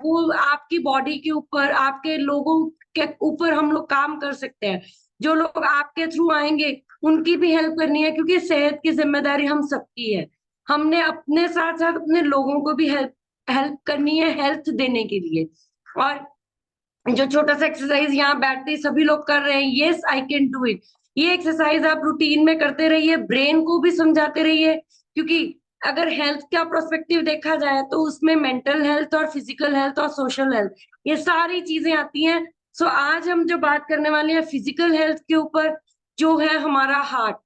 वो आपकी बॉडी के ऊपर, आपके लोगों के ऊपर हम लोग काम कर सकते हैं। जो लोग आपके थ्रू आएंगे उनकी भी हेल्प करनी है, क्योंकि सेहत की जिम्मेदारी हम सबकी है। हमने अपने साथ साथ अपने लोगों को भी हेल्प हेल्प करनी है, हेल्थ देने के लिए। और जो छोटा सा एक्सरसाइज यहाँ बैठते ही सभी लोग कर रहे हैं, yes I can do it, ये एक्सरसाइज आप रूटीन में करते रहिए, ब्रेन को भी समझाते रहिए। क्योंकि अगर हेल्थ का प्रोस्पेक्टिव देखा जाए तो उसमें मेंटल हेल्थ और फिजिकल हेल्थ और सोशल हेल्थ, ये सारी चीजें आती हैं। सो आज हम जो बात करने वाले हैं फिजिकल हेल्थ के ऊपर, जो है हमारा हार्ट।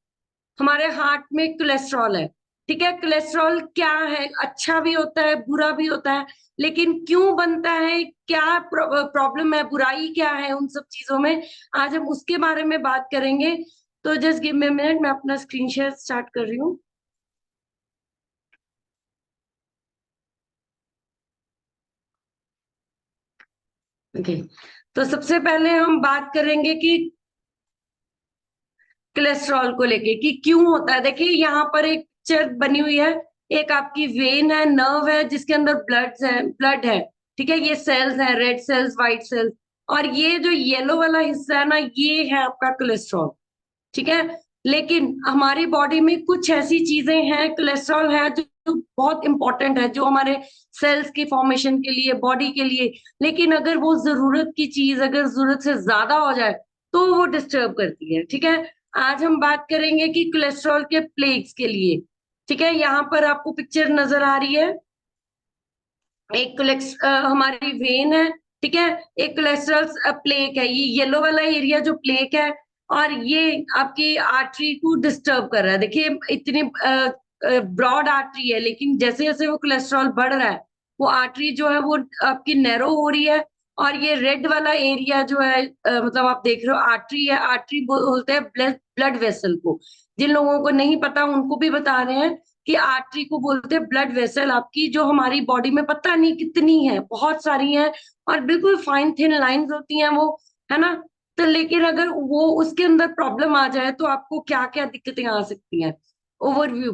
हमारे हार्ट में कोलेस्ट्रॉल है। ठीक है, कोलेस्ट्रॉल क्या है? अच्छा भी होता है, बुरा भी होता है, लेकिन क्यों बनता है, क्या प्रॉब्लम है, बुराई क्या है उन सब चीजों में, आज हम उसके बारे में बात करेंगे। तो जस्ट गिव मी मिनट, मैं अपना स्क्रीन शेयर स्टार्ट कर रही हूँ। ओके, तो सबसे पहले हम बात करेंगे कि कोलेस्ट्रॉल को लेके कि क्यों होता है। देखिए यहाँ पर एक पिक्चर बनी हुई है, एक आपकी वेन है, नर्व है, जिसके अंदर ब्लड है। ठीक है, ये सेल्स हैं, रेड सेल्स, व्हाइट सेल्स, और ये जो येलो वाला हिस्सा है ना, ये है आपका कोलेस्ट्रॉल। ठीक है, लेकिन हमारी बॉडी में कुछ ऐसी चीजें हैं, कोलेस्ट्रॉल है जो बहुत इंपॉर्टेंट है, जो हमारे सेल्स की फॉर्मेशन के लिए, बॉडी के लिए। लेकिन अगर वो जरूरत की चीज अगर जरूरत से ज्यादा हो जाए तो वो डिस्टर्ब करती है। ठीक है, आज हम बात करेंगे कि कोलेस्ट्रॉल के प्लेग्स के लिए। ठीक है, यहाँ पर आपको पिक्चर नजर आ रही है, एक हमारी वेन है। ठीक है, एक कोलेस्ट्रॉल प्लेक है, ये येलो वाला एरिया जो प्लेक है, और ये आपकी आर्टरी को डिस्टर्ब कर रहा है। देखिए इतनी ब्रॉड आर्टरी है, लेकिन जैसे जैसे वो कोलेस्ट्रॉल बढ़ रहा है, वो आर्टरी जो है वो आपकी नैरो हो रही है। और ये रेड वाला एरिया जो है, मतलब आप देख रहे हो आर्टरी है, आर्टरी बोलते हैं ब्लड ब्लड वेसल को। जिन लोगों को नहीं पता उनको भी बता रहे हैं कि आर्टरी को बोलते हैं ब्लड वेसल। आपकी जो हमारी बॉडी में पता नहीं कितनी है, बहुत सारी हैं, और बिल्कुल फाइन थिन लाइंस होती हैं वो, है ना। तो लेकिन अगर वो उसके अंदर प्रॉब्लम आ जाए तो आपको क्या क्या दिक्कतें आ सकती हैं। ओवरव्यू,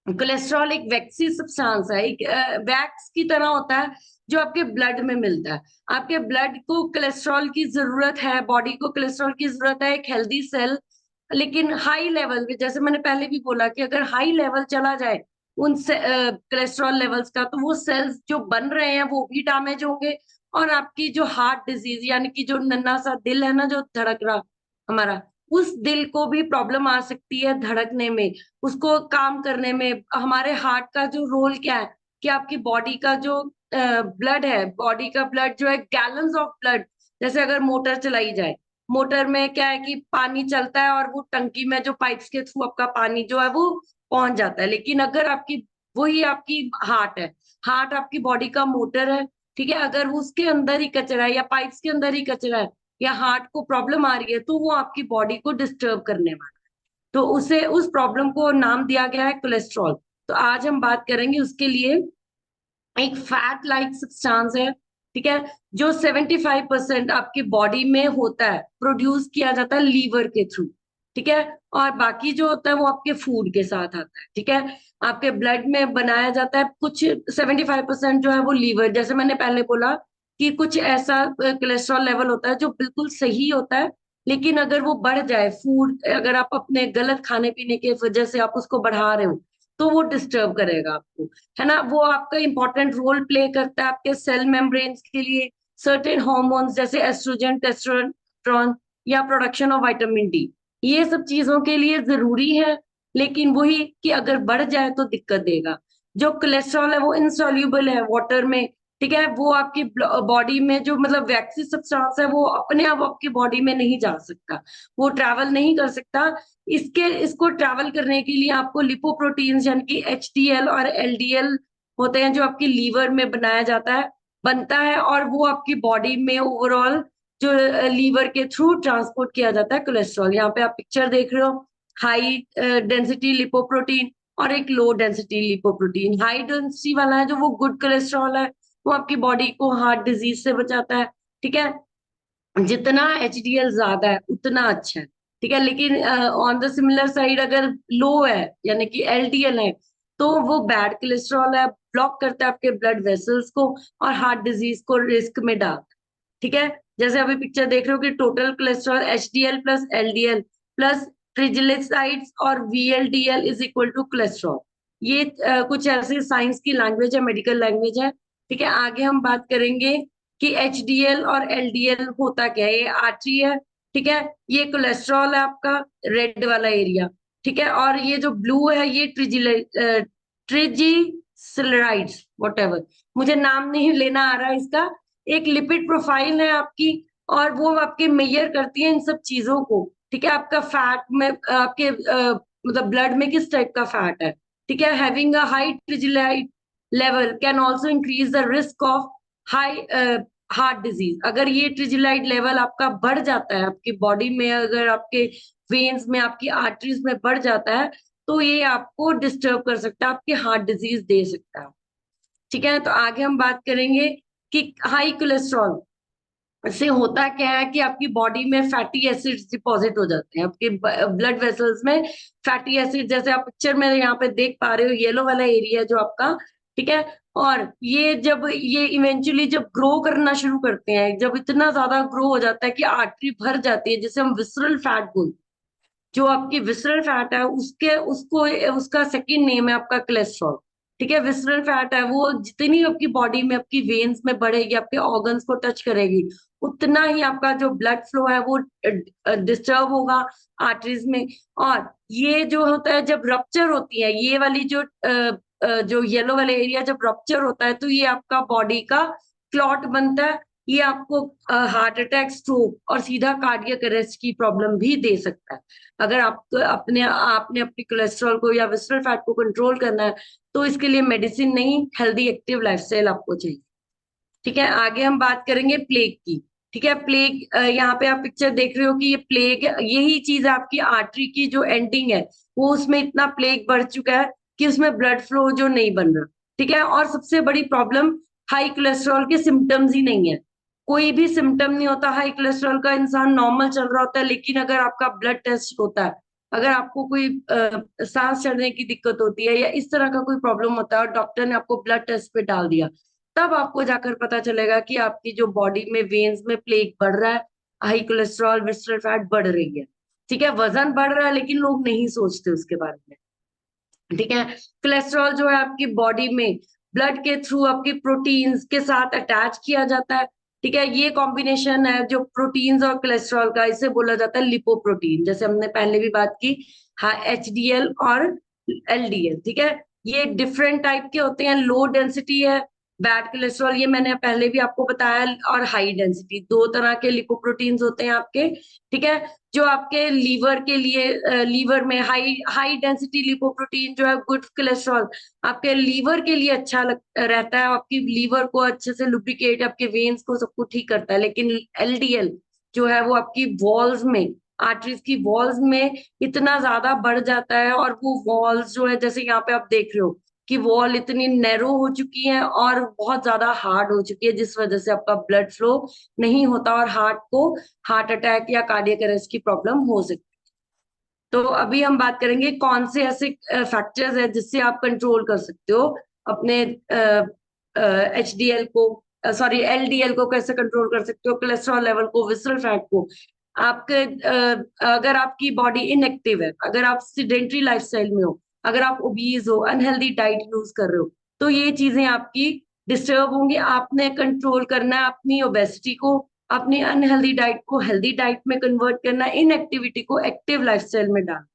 कोलेस्ट्रॉल एक वैक्सी सब्सटेंस है, एक वैक्स की तरह होता है, जो आपके ब्लड में मिलता है। आपके ब्लड को कोलेस्ट्रॉल की जरूरत है, बॉडी को कोलेस्ट्रॉल की जरूरत है, एक हेल्दी सेल। लेकिन हाई लेवल में, जैसे मैंने पहले भी बोला कि अगर हाई लेवल चला जाए उन कोलेस्ट्रॉल लेवल्स का, तो वो सेल्स जो बन रहे हैं वो भी डैमेज होंगे। और आपकी जो हार्ट डिजीज, यानी कि जो नन्हा सा दिल है ना जो धड़क रहा हमारा, उस दिल को भी प्रॉब्लम आ सकती है धड़कने में, उसको काम करने में। हमारे हार्ट का जो रोल क्या है, कि आपकी बॉडी का जो ब्लड है, बॉडी का ब्लड जो है, गैलन्स ऑफ ब्लड। जैसे अगर मोटर चलाई जाए, मोटर में क्या है कि पानी चलता है और वो टंकी में जो पाइप्स के थ्रू आपका पानी जो है वो पहुंच जाता है। लेकिन अगर आपकी, वही आपकी हार्ट है, हार्ट आपकी बॉडी का मोटर है। ठीक है, अगर उसके अंदर ही कचरा है या पाइप्स के अंदर ही कचरा है, या हार्ट को प्रॉब्लम आ रही है, तो वो आपकी बॉडी को डिस्टर्ब करने वाला है। तो उसे, उस प्रॉब्लम को नाम दिया गया है कोलेस्ट्रॉल। तो आज हम बात करेंगे उसके लिए। एक फैट लाइक सब्सटेंस है, ठीक है, जो 75% आपकी बॉडी में होता है, प्रोड्यूस किया जाता है लीवर के थ्रू। ठीक है, और बाकी जो होता है वो आपके फूड के साथ आता है। ठीक है, आपके ब्लड में बनाया जाता है कुछ 75% जो है वो लीवर। जैसे मैंने पहले बोला कि कुछ ऐसा कोलेस्ट्रॉल लेवल होता है जो बिल्कुल सही होता है, लेकिन अगर वो बढ़ जाए, फूड अगर आप अपने गलत खाने पीने की वजह से आप उसको बढ़ा रहे हो, तो वो डिस्टर्ब करेगा आपको, है ना। वो आपका इंपॉर्टेंट रोल प्ले करता है आपके सेल मेम्ब्रेन्स के लिए। सर्टेन हॉर्मोन्स जैसे एस्ट्रोजन, टेस्टोस्टेरोन, या प्रोडक्शन ऑफ विटामिन डी, ये सब चीजों के लिए जरूरी है। लेकिन वही कि अगर बढ़ जाए तो दिक्कत देगा। जो कोलेस्ट्रॉल है वो इनसॉल्यूबल है वाटर में। ठीक है, वो आपकी बॉडी में जो, मतलब वैक्सी सब्सटेंस है, वो अपने आप आपकी बॉडी में नहीं जा सकता, वो ट्रैवल नहीं कर सकता। इसको ट्रैवल करने के लिए आपको लिपोप्रोटीन्स यानी कि एचडीएल और एलडीएल होते हैं, जो आपकी लीवर में बनाया जाता है, बनता है, और वो आपकी बॉडी में ओवरऑल जो लीवर के थ्रू ट्रांसपोर्ट किया जाता है कोलेस्ट्रॉल। यहाँ पे आप पिक्चर देख रहे हो, हाई डेंसिटी लिपोप्रोटीन और एक low density lipoprotein. High density वाला है जो वो गुड कोलेस्ट्रॉल है, वो आपकी बॉडी को हार्ट डिजीज से बचाता है। ठीक है, जितना एचडीएल ज्यादा है उतना अच्छा है। ठीक है, लेकिन ऑन द सिमिलर साइड अगर लो है, यानी कि एलडीएल है, तो वो बैड कोलेस्ट्रॉल है, ब्लॉक करता है आपके ब्लड वेसल्स को और हार्ट डिजीज को रिस्क में डालता है। ठीक है, जैसे अभी पिक्चर देख रहे हो कि total cholesterol HDL plus LDL plus triglycerides और VLDL is equal to cholesterol. ये कुछ ऐसे साइंस की लैंग्वेज है, मेडिकल लैंग्वेज है। ठीक है, आगे हम बात करेंगे कि एचडीएल और एलडीएल होता क्या है। ये आर्टरी है, ठीक है, ये कोलेस्ट्रॉल है आपका, रेड वाला एरिया। ठीक है, और ये जो ब्लू है ये ट्रिजिसराइड्स व्हाटएवर, मुझे नाम नहीं लेना आ रहा है इसका। एक लिपिड प्रोफाइल है आपकी, और वो आपके मेजर करती है इन सब चीजों को। ठीक है, आपका फैट में आपके मतलब ब्लड में किस टाइप का फैट है। ठीक है, having a high triglyceride level can also increase the risk of high heart disease. अगर ये ट्रिग्लिसराइड लेवल आपका बढ़ जाता है आपकी बॉडी में, अगर आपके वेन्स में, आपकी आर्टरीज में बढ़ जाता है, तो ये आपको डिस्टर्ब कर सकता है, आपके हार्ट डिजीज दे सकता है। ठीक है, तो आगे हम बात करेंगे कि हाई कोलेस्ट्रॉल से होता क्या है कि आपकी बॉडी में फैटी एसिड्स डिपॉजिट हो जाते हैं, आपके ब्लड वेसल्स में फैटी एसिड, जैसे आप पिक्चर में यहाँ पे देख पा रहे हो, येलो वाला एरिया जो आपका। ठीक है, और ये जब ये इवेंचुअली जब ग्रो करना शुरू करते हैं, जब इतना ज्यादा ग्रो हो जाता है कि आर्टरी भर जाती है, जिसे हम विसरल फैट बोलते हैं। जो आपकी विसरल फैट है उसके उसको उसका सेकंड नेम है आपका कोलेस्ट्रॉल। ठीक है, विसरल फैट है वो जितनी आपकी बॉडी में, आपकी वेन्स में बढ़ेगी, आपके ऑर्गन्स को टच करेगी, उतना ही आपका जो ब्लड फ्लो है वो डिस्टर्ब होगा आर्टरीज में। और ये जो होता है जब रप्चर होती है, ये वाली जो येलो वाले एरिया जब रप्चर होता है, तो ये आपका बॉडी का क्लॉट बनता है। ये आपको हार्ट अटैक, स्ट्रोक और सीधा कार्डियक अरेस्ट की प्रॉब्लम भी दे सकता है। अगर आपको अपने आपने अपनी कोलेस्ट्रॉल को या विसरल फैट को कंट्रोल करना है, तो इसके लिए मेडिसिन नहीं, हेल्दी एक्टिव लाइफस्टाइल आपको चाहिए। ठीक है, आगे हम बात करेंगे प्लेग की। ठीक है, प्लेग यहाँ पे आप पिक्चर देख रहे हो कि ये प्लेग, यही चीज है आपकी आर्टरी की जो एंडिंग है, वो उसमें इतना प्लेग बढ़ चुका है कि उसमें ब्लड फ्लो जो नहीं बन रहा। ठीक है, और सबसे बड़ी प्रॉब्लम हाई कोलेस्ट्रॉल के सिम्टम्स ही नहीं है। कोई भी सिम्टम नहीं होता हाई कोलेस्ट्रॉल का, इंसान नॉर्मल चल रहा होता है, लेकिन अगर आपका ब्लड टेस्ट होता है, अगर आपको कोई सांस चढ़ने की दिक्कत होती है या इस तरह का कोई प्रॉब्लम होता है और डॉक्टर ने आपको ब्लड टेस्ट पे डाल दिया, तब आपको जाकर पता चलेगा कि आपकी जो बॉडी में वेन्स में प्लेग बढ़ रहा है, हाई कोलेस्ट्रॉल विसरल फैट बढ़ रही है। ठीक है, वजन बढ़ रहा है लेकिन लोग नहीं सोचते उसके बारे में। ठीक है, कोलेस्ट्रॉल जो है आपकी बॉडी में ब्लड के थ्रू आपकी प्रोटीन्स के साथ अटैच किया जाता है। ठीक है, ये कॉम्बिनेशन है जो प्रोटीन्स और कोलेस्ट्रॉल का, इसे बोला जाता है लिपोप्रोटीन, जैसे हमने पहले भी बात की। हाँ, एचडीएल और एलडीएल। ठीक है, ये डिफरेंट टाइप के होते हैं, लो डेंसिटी है बैड कोलेस्ट्रॉल, ये मैंने पहले भी आपको बताया, और हाई डेंसिटी, दो तरह के लिपोप्रोटीन्स होते हैं आपके। ठीक है, जो आपके लीवर के लिए, लीवर में हाई हाई डेंसिटी लिपोप्रोटीन जो है गुड कोलेस्ट्रॉल, आपके लीवर के लिए अच्छा रहता है, आपकी लीवर को अच्छे से लुब्रिकेट, आपके वेन्स को सबको ठीक करता है। लेकिन एलडीएल जो है वो आपकी वॉल्स में, आर्टरीज की वॉल्स में इतना ज्यादा बढ़ जाता है, और वो वॉल्स जो है, जैसे यहाँ पे आप देख रहे हो कि वॉल इतनी नैरो हो चुकी है और बहुत ज्यादा हार्ड हो चुकी है, जिस वजह से आपका ब्लड फ्लो नहीं होता और हार्ट को हार्ट अटैक या कार्डियक अरेस्ट की प्रॉब्लम हो सकती है। तो अभी हम बात करेंगे कौन से ऐसे फैक्टर्स है जिससे आप कंट्रोल कर सकते हो अपने एचडीएल को, सॉरी एलडीएल को कैसे कंट्रोल कर सकते हो, कोलेस्ट्रॉल लेवल को, विसरल फैट को। आपके अगर आपकी बॉडी इनएक्टिव है, अगर आप सिडेंट्री लाइफस्टाइल में हो, अगर आप ओबीज हो, अनहेल्दी डाइट यूज कर रहे हो, तो ये चीजें आपकी डिस्टर्ब होंगी। आपने कंट्रोल करना है अपनी ओबेसिटी को, अपनी अनहेल्दी डाइट को हेल्दी डाइट में कन्वर्ट करना, इनएक्टिविटी को एक्टिव लाइफस्टाइल में डालना।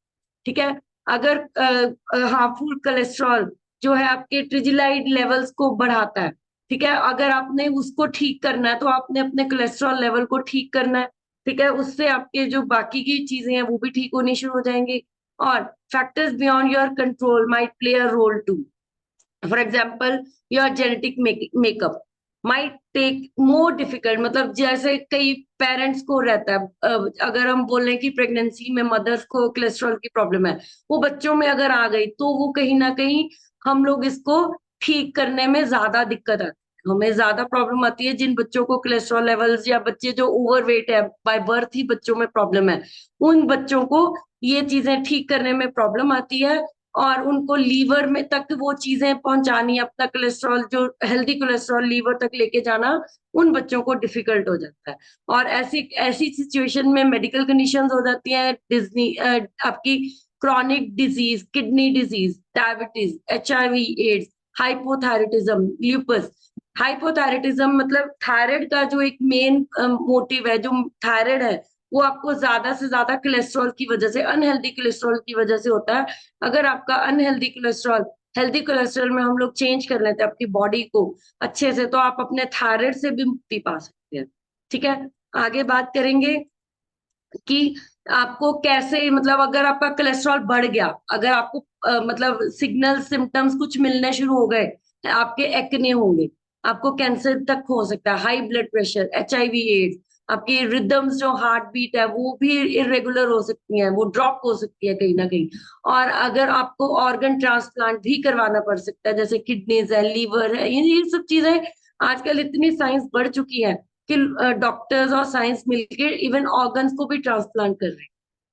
ठीक है, अगर हार्मफुल कोलेस्ट्रॉल जो है आपके ट्रिग्लिसराइड लेवल्स को बढ़ाता है, ठीक है, अगर आपने उसको ठीक करना है तो आपने अपने कोलेस्ट्रॉल लेवल को ठीक करना है। ठीक है, उससे आपके जो बाकी की चीजें हैं वो भी ठीक होनी शुरू हो जाएंगी। और factors beyond your control might play a role too. For example, your genetic makeup might take more difficult, मतलब जैसे कई पेरेंट्स को रहता है, अगर हम बोल रहे हैं कि प्रेगनेंसी में मदर्स को कोलेस्ट्रॉल की प्रॉब्लम है, वो बच्चों में अगर आ गई तो वो कहीं ना कहीं हम लोग इसको ठीक करने में ज्यादा दिक्कत आती है, हमें ज्यादा प्रॉब्लम आती है जिन बच्चों को कोलेस्ट्रॉल लेवल्स, या बच्चे जो ओवरवेट है, बाय बर्थ ही बच्चों में प्रॉब्लम है, उन बच्चों को ये चीजें ठीक करने में प्रॉब्लम आती है। और उनको लीवर में तक वो चीजें पहुंचानी, अपना कोलेस्ट्रॉल जो हेल्दी कोलेस्ट्रॉल लीवर तक लेके जाना उन बच्चों को डिफिकल्ट हो जाता है। और ऐसी ऐसी सिचुएशन में मेडिकल कंडीशंस हो जाती हैं, आपकी chronic disease, kidney disease, diabetes, HIV, AIDS, hypothyroidism, lupus. Hypothyroidism मतलब थायराइड का जो एक मेन मोटिव है, जो थायराइड है वो आपको ज्यादा से ज्यादा कोलेस्ट्रॉल की वजह से, अनहेल्दी कोलेस्ट्रॉल की वजह से होता है। अगर आपका अनहेल्दी कोलेस्ट्रॉल हेल्दी कोलेस्ट्रॉल में हम लोग चेंज कर लेते हैं आपकी बॉडी को अच्छे से, तो आप अपने थायराइड से भी मुक्ति पा सकते हैं। ठीक है, आगे बात करेंगे कि आपको कैसे, मतलब अगर आपका कोलेस्ट्रॉल बढ़ गया, अगर आपको मतलब सिग्नल सिम्टम्स कुछ मिलने शुरू हो गए, आपके एक्ने होंगे, आपको कैंसर तक हो सकता है, high blood pressure, HIV, AIDS, आपकी रिदम्स जो हार्ट बीट है वो भी इरेगुलर हो सकती है, वो ड्रॉप हो सकती है कहीं ना कहीं। और अगर आपको ऑर्गन ट्रांसप्लांट भी करवाना पड़ सकता है, जैसे किडनीज है, लीवर है, ये सब चीजें आजकल इतनी साइंस बढ़ चुकी है कि डॉक्टर्स और साइंस मिलकर इवन ऑर्गन्स को भी ट्रांसप्लांट कर रहे हैं।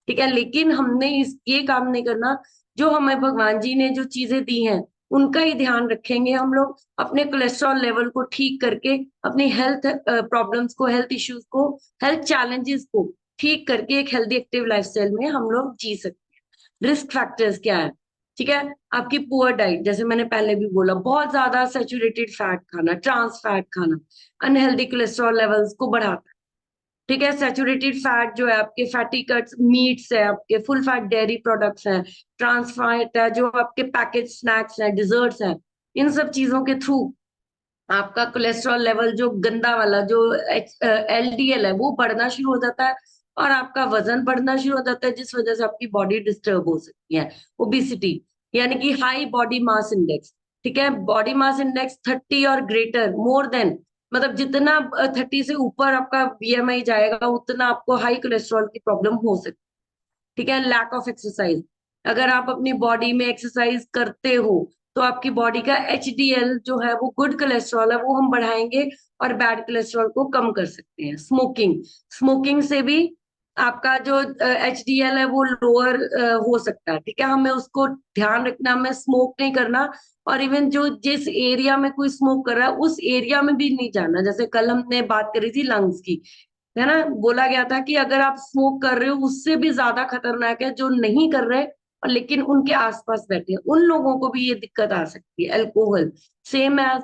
ठीक है, लेकिन हमने ये काम नहीं करना। जो हमें भगवान जी ने जो चीजें दी हैं उनका ही ध्यान रखेंगे हम लोग, अपने कोलेस्ट्रॉल लेवल को ठीक करके, अपनी हेल्थ प्रॉब्लम्स को, हेल्थ इश्यूज को, हेल्थ चैलेंजेस को ठीक करके एक हेल्दी एक्टिव लाइफस्टाइल में हम लोग जी सकते हैं। रिस्क फैक्टर्स क्या है? ठीक है, आपकी पुअर डाइट, जैसे मैंने पहले भी बोला, बहुत ज्यादा सेचुरेटेड फैट खाना, ट्रांस फैट खाना अनहेल्दी कोलेस्ट्रॉल लेवल्स को बढ़ाता है। ठीक है, सेचुरेटेड फैट जो है, आपके फैटी कट्स, मीट्स है, आपके फुल फैट डेयरी प्रोडक्ट्स हैं, ट्रांस फैट है, जो आपके पैकेज स्नैक्स हैं, डिजर्ट्स हैं, इन सब चीजों के थ्रू आपका कोलेस्ट्रॉल लेवल जो गंदा वाला जो LDL है वो बढ़ना शुरू हो जाता है, और आपका वजन बढ़ना शुरू हो जाता है, जिस वजह से आपकी बॉडी डिस्टर्ब हो सकती है। ओबिसिटी यानी कि हाई बॉडी मास इंडेक्स। ठीक है, बॉडी मास इंडेक्स 30 और ग्रेटर, मोर देन, मतलब जितना 30 से ऊपर आपका BMI जाएगा उतना आपको हाई कोलेस्ट्रॉल की प्रॉब्लम हो सकती है। ठीक है, लैक ऑफ एक्सरसाइज, अगर आप अपनी बॉडी में एक्सरसाइज करते हो तो आपकी बॉडी का HDL जो है, वो गुड कोलेस्ट्रॉल है, वो हम बढ़ाएंगे और बैड कोलेस्ट्रॉल को कम कर सकते हैं। स्मोकिंग, स्मोकिंग से भी आपका जो HDL है वो लोअर हो सकता है। ठीक है, हमें उसको ध्यान रखना, हमें स्मोक नहीं करना। और इवन जो जिस एरिया में कोई स्मोक कर रहा है उस एरिया में भी नहीं जाना। जैसे कल हमने बात करी थी लंग्स की, है ना, बोला गया था कि अगर आप स्मोक कर रहे हो उससे भी ज्यादा खतरनाक है जो नहीं कर रहे और लेकिन उनके आसपास बैठे हैं, उन लोगों को भी ये दिक्कत आ सकती है। अल्कोहल सेम है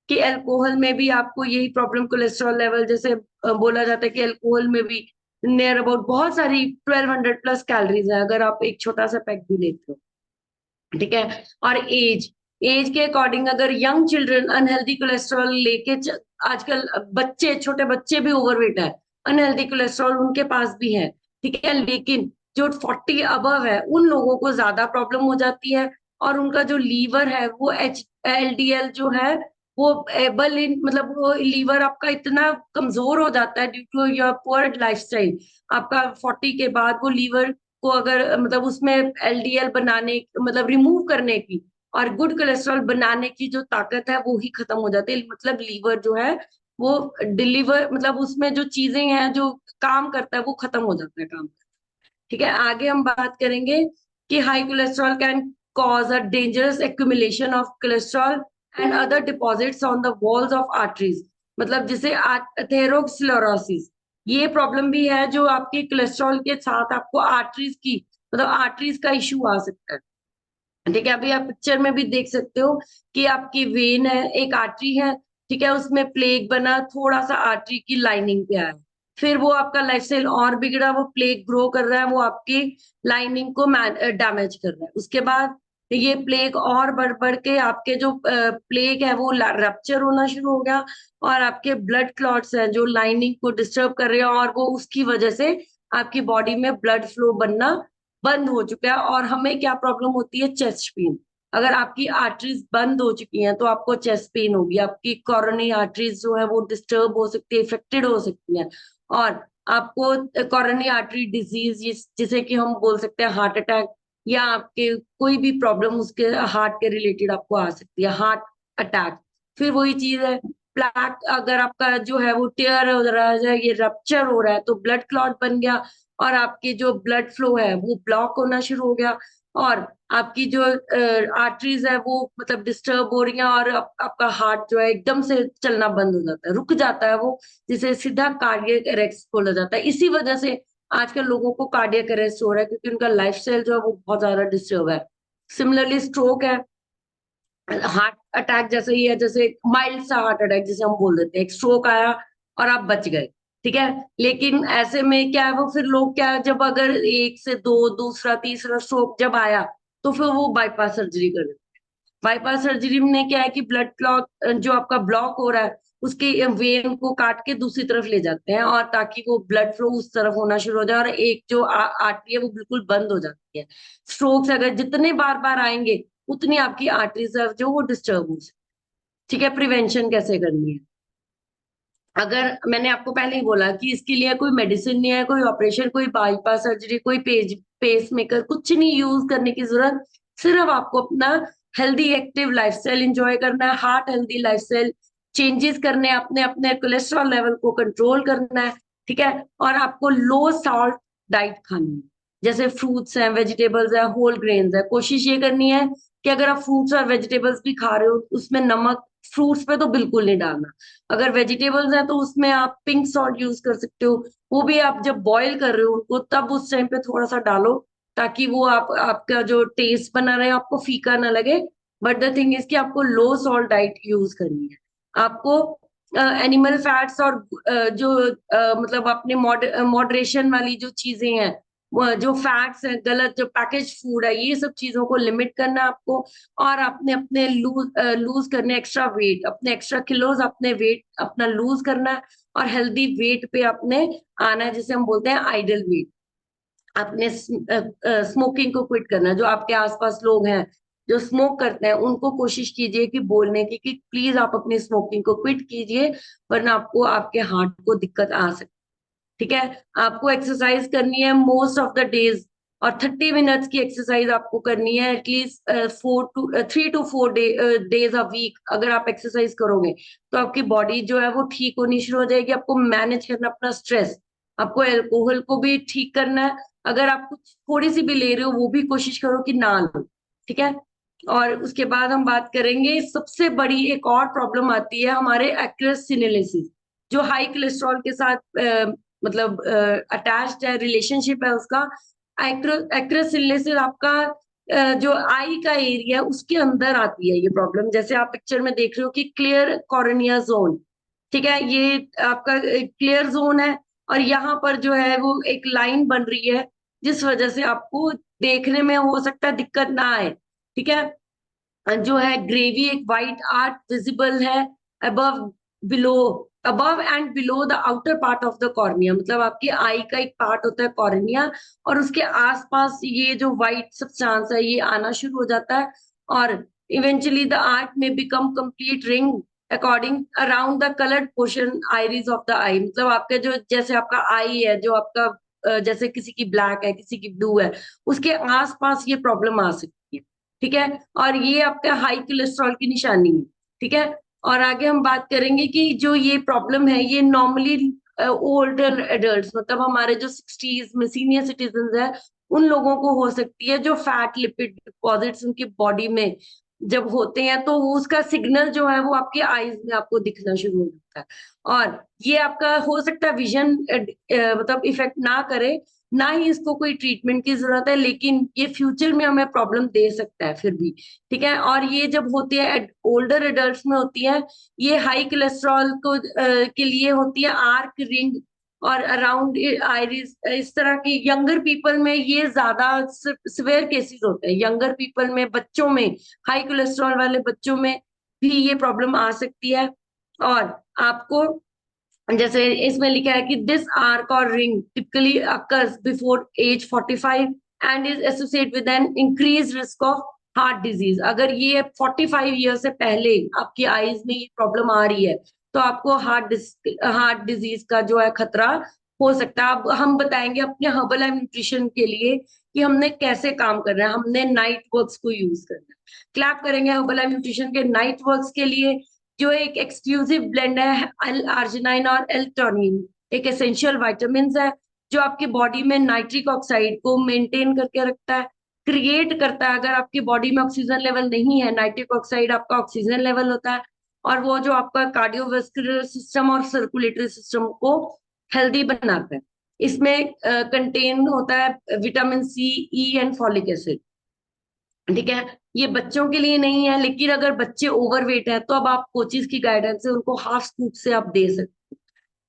कि अल्कोहल में भी आपको यही प्रॉब्लम, कोलेस्ट्रॉल लेवल, जैसे बोला जाता है कि अल्कोहल में भी नियर अबाउट बहुत सारी 1200 प्लस कैलोरीज है अगर आप एक छोटा सा पैक भी लेते हो। ठीक है, और एज, एज के अकॉर्डिंग अगर यंग चिल्ड्रन अनहेल्दी कोलेस्ट्रॉल लेके आजकल बच्चे, छोटे बच्चे भी ओवरवेट है, अनहेल्दी कोलेस्ट्रॉल उनके पास भी है। ठीक है, लेकिन जो 40 अबव है उन लोगों को ज्यादा प्रॉब्लम हो जाती है, और उनका जो लीवर है वो LDL जो है वो एबल इन, मतलब वो लीवर आपका इतना कमजोर हो जाता है due to your poor lifestyle. आपका 40 के बाद वो लीवर को अगर, मतलब उसमें LDL बनाने, मतलब रिमूव करने की और गुड कोलेस्ट्रॉल बनाने की जो ताकत है वो ही खत्म हो जाती है। मतलब लीवर जो है वो डिलीवर, मतलब उसमें जो चीजें हैं जो काम करता है वो खत्म हो जाता है काम। ठीक है, आगे हम बात करेंगे कि high cholesterol can cause a dangerous accumulation of cholesterol and other deposits on the walls of arteries, मतलब जिसे एथेरोस्क्लेरोसिस, ये प्रॉब्लम भी है जो आपके कोलेस्ट्रॉल के साथ आपको आर्टरीज की, मतलब आर्टरीज का इशू आ सकता है। ठीक है, अभी आप पिक्चर में भी देख सकते हो कि आपकी वेन है, एक आर्टरी है, ठीक है, उसमें प्लेग बना, थोड़ा सा आर्टरी की लाइनिंग पे आया, फिर वो आपका लाइफस्टाइल और बिगड़ा, वो प्लेग ग्रो कर रहा है, वो आपकी लाइनिंग को डैमेज कर रहा है। उसके बाद ये प्लेग और बढ़ बढ़ के आपके जो प्लेग है वो रप्चर होना शुरू हो गया, और आपके ब्लड क्लॉट्स हैं जो लाइनिंग को डिस्टर्ब कर रहे हैं, और वो उसकी वजह से आपकी बॉडी में ब्लड फ्लो बनना बंद हो चुका है। और हमें क्या प्रॉब्लम होती है? Chest pain. अगर आपकी आर्टरीज बंद हो चुकी हैं तो आपको चेस्ट पेन होगी, आपकी कोरोनरी आर्टरीज जो है वो डिस्टर्ब हो सकती है, इफेक्टेड हो सकती है, और आपको कोरोनरी आर्टरी डिजीज, जिसे कि हम बोल सकते हैं हार्ट अटैक, या आपके कोई भी प्रॉब्लम उसके हार्ट के रिलेटेड आपको आ सकती है, हार्ट अटैक। फिर वही चीज है, प्लैक, अगर आपका जो है वो टेयर हो रहा है, ये रप्चर हो रहा है, तो ब्लड क्लॉट बन गया और आपके जो ब्लड फ्लो है वो ब्लॉक होना शुरू हो गया। और आपकी जो आर्टरीज है वो मतलब डिस्टर्ब हो रही हैं, और आपका हार्ट जो है एकदम से चलना बंद हो जाता है, रुक जाता है वो, जिसे सीधा कार्डियक अरेस्ट बोला जाता है। इसी वजह से आजकल लोगों को कार्डियक अरेस्ट हो रहा है, क्योंकि उनका लाइफस्टाइल जो है वो बहुत ज्यादा डिस्टर्ब है। सिमिलरली स्ट्रोक है, हार्ट अटैक जैसे ही है, जैसे माइल्ड सा हार्ट अटैक जिसे हम बोल देते हैं, एक स्ट्रोक आया और आप बच गए, ठीक है। लेकिन ऐसे में क्या है, वो फिर लोग क्या है, जब अगर एक से दो, दूसरा तीसरा स्ट्रोक जब आया, तो फिर वो बाईपास सर्जरी कर देते हैं। बाईपास सर्जरी में क्या है कि ब्लड क्लॉट जो आपका ब्लॉक हो रहा है, उसके वेन को काट के दूसरी तरफ ले जाते हैं, और ताकि वो ब्लड फ्लो उस तरफ होना शुरू हो जाए, और एक जो आर्टरी है वो बिल्कुल बंद हो जाती है। स्ट्रोक्स अगर जितने बार बार आएंगे, उतनी आपकी आर्टरी रिजर्व जो वो डिस्टर्ब हो सकती है। ठीक है, प्रिवेंशन कैसे करनी है? अगर मैंने आपको पहले ही बोला कि इसके लिए कोई मेडिसिन नहीं है, कोई ऑपरेशन, कोई बाईपास सर्जरी, कोई पेस मेकर, कुछ नहीं यूज करने की जरूरत। सिर्फ आपको अपना हेल्दी एक्टिव लाइफस्टाइल एंजॉय करना है, हार्ट हेल्दी लाइफस्टाइल चेंजेस करने हैं, अपने अपने कोलेस्ट्रॉल लेवल को कंट्रोल करना है, ठीक है। और आपको लो सॉल्ट डाइट खानी है, जैसे फ्रूट्स हैं, वेजिटेबल्स है, होल ग्रेन्स है। कोशिश ये करनी है कि अगर आप फ्रूट्स और वेजिटेबल्स भी खा रहे हो, उसमें नमक फ्रूट्स पे तो बिल्कुल नहीं डालना। अगर वेजिटेबल्स है तो उसमें आप पिंक सॉल्ट यूज कर सकते हो, वो भी आप जब बॉईल कर रहे हो उनको, तब उस टाइम पे थोड़ा सा डालो, ताकि वो आपका जो टेस्ट बना रहे, आपको फीका ना लगे। बट द थिंग इज कि आपको लो सॉल्ट डाइट यूज करनी है। आपको एनिमल फैट्स और जो मतलब अपने मॉडरेशन वाली जो चीजें हैं, जो फैट्स हैं, गलत जो पैकेज फूड है, ये सब चीजों को लिमिट करना है आपको। और आपने अपने लूज करने एक्स्ट्रा वेट, अपने एक्स्ट्रा किलोज, अपने वेट अपना लूज करना है, और हेल्दी वेट पे अपने आना है, जिसे हम बोलते हैं आइडल वेट। अपने स्मोकिंग को क्विट करना है। जो आपके आसपास लोग हैं जो स्मोक करते हैं, उनको कोशिश कीजिए कि बोलने की कि प्लीज आप अपनी स्मोकिंग को क्विट कीजिए, वरना आपको आपके हार्ट को दिक्कत आ सकती है। ठीक है। आपको एक्सरसाइज करनी है मोस्ट ऑफ द डेज, और 30 मिनट्स की एक्सरसाइज आपको करनी है at least 3 to 4 days a week. अगर आप एक्सरसाइज करोगे तो आपकी बॉडी जो है वो ठीक होनी शुरू हो जाएगी। आपको मैनेज करना अपना स्ट्रेस, आपको अल्कोहल को भी ठीक करना है। अगर आप कुछ थोड़ी सी भी ले रहे हो, वो भी कोशिश करो कि ना लो, ठीक है। और उसके बाद हम बात करेंगे, सबसे बड़ी एक और प्रॉब्लम आती है हमारे एक्ट्रेस सिनेलिसिस, जो हाई कोलेस्ट्रॉल के साथ मतलब अटैच्ड है, रिलेशनशिप है उसका। एक्रेसिलिस आपका जो आई का एरिया है उसके अंदर आती है ये प्रॉब्लम। जैसे आप पिक्चर में देख रहे हो कि क्लियर कॉर्निया जोन, ठीक है, ये आपका क्लियर जोन है, और यहाँ पर जो है वो एक लाइन बन रही है, जिस वजह से आपको देखने में हो सकता है दिक्कत ना आए, ठीक है। जो है ग्रेवी एक वाइट आर्ट विजिबल है above below above and below the outer part of the cornea. मतलब आपकी आई का एक पार्ट होता है कॉर्निया, और उसके आसपास ये जो वाइट सब्सटेंस है ये आना शुरू हो जाता है, और eventually the art may become complete ring according around the coloured portion iris of the eye. मतलब आपका जो, जैसे आपका आई है जो आपका जैसे किसी की ब्लैक है, किसी की ब्लू है, उसके आसपास ये प्रॉब्लम आ सकती है, ठीक है। और ये आपका हाई कोलेस्ट्रॉल की निशानी है, ठीक है। और आगे हम बात करेंगे कि जो ये प्रॉब्लम है ये नॉर्मली ओल्डर एडल्ट्स, मतलब हमारे जो 60s में सीनियर सिटीजन है, उन लोगों को हो सकती है, जो फैट लिपिड डिपॉजिट्स उनकी बॉडी में जब होते हैं, तो उसका सिग्नल जो है वो आपकी आईज में आपको दिखना शुरू हो जाता है। और ये आपका हो सकता है विजन मतलब इफेक्ट ना करे, ना ही इसको कोई ट्रीटमेंट की जरूरत है, लेकिन ये फ्यूचर में हमें प्रॉब्लम दे सकता है फिर भी, ठीक है। और ये जब होती है ओल्डर एडल्ट्स में होती है, ये हाई कोलेस्ट्रॉल को के लिए होती है आर्क रिंग और अराउंड आइरिस, इस तरह की। यंगर पीपल में ये ज्यादा सिवियर केसेस होते हैं, यंगर पीपल में, बच्चों में, हाई कोलेस्ट्रॉल वाले बच्चों में भी ये प्रॉब्लम आ सकती है। और आपको जैसे इसमें लिखा है कि दिस आर्क और ring typically occurs before age 45 and is associate with an increase risk of heart disease. अगर ये 45 ईयर से पहले आपकी आईज में ये प्रॉब्लम आ रही है, तो आपको हार्ट डिजीज का जो है खतरा हो सकता है। अब हम बताएंगे अपने हर्बल एंड न्यूट्रिशन के लिए कि हमने कैसे काम करना है। हमने नाइट वर्क्स को यूज करना है। क्लैप करेंगे हर्बल एंड न्यूट्रिशन के नाइट वर्क्स के लिए, जो एक एक्सक्लूसिव ब्लेंड है एल आर्जिनाइन और एल टॉनिन, एक एसेंशियल विटामिन है जो आपकी बॉडी में नाइट्रिक ऑक्साइड को मेंटेन करके रखता है, क्रिएट करता है। अगर आपकी बॉडी में ऑक्सीजन लेवल नहीं है, नाइट्रिक ऑक्साइड आपका ऑक्सीजन लेवल होता है, और वो जो आपका कार्डियोवास्कुलर सिस्टम और सर्कुलेटरी सिस्टम को हेल्दी बनाता है। इसमें कंटेन होता है vitamin C, E and folic acid. ठीक है, ये बच्चों के लिए नहीं है, लेकिन अगर बच्चे ओवरवेट है तो अब आप कोचिज की गाइडेंस से उनको हाफ स्कूप से आप दे सकते हो।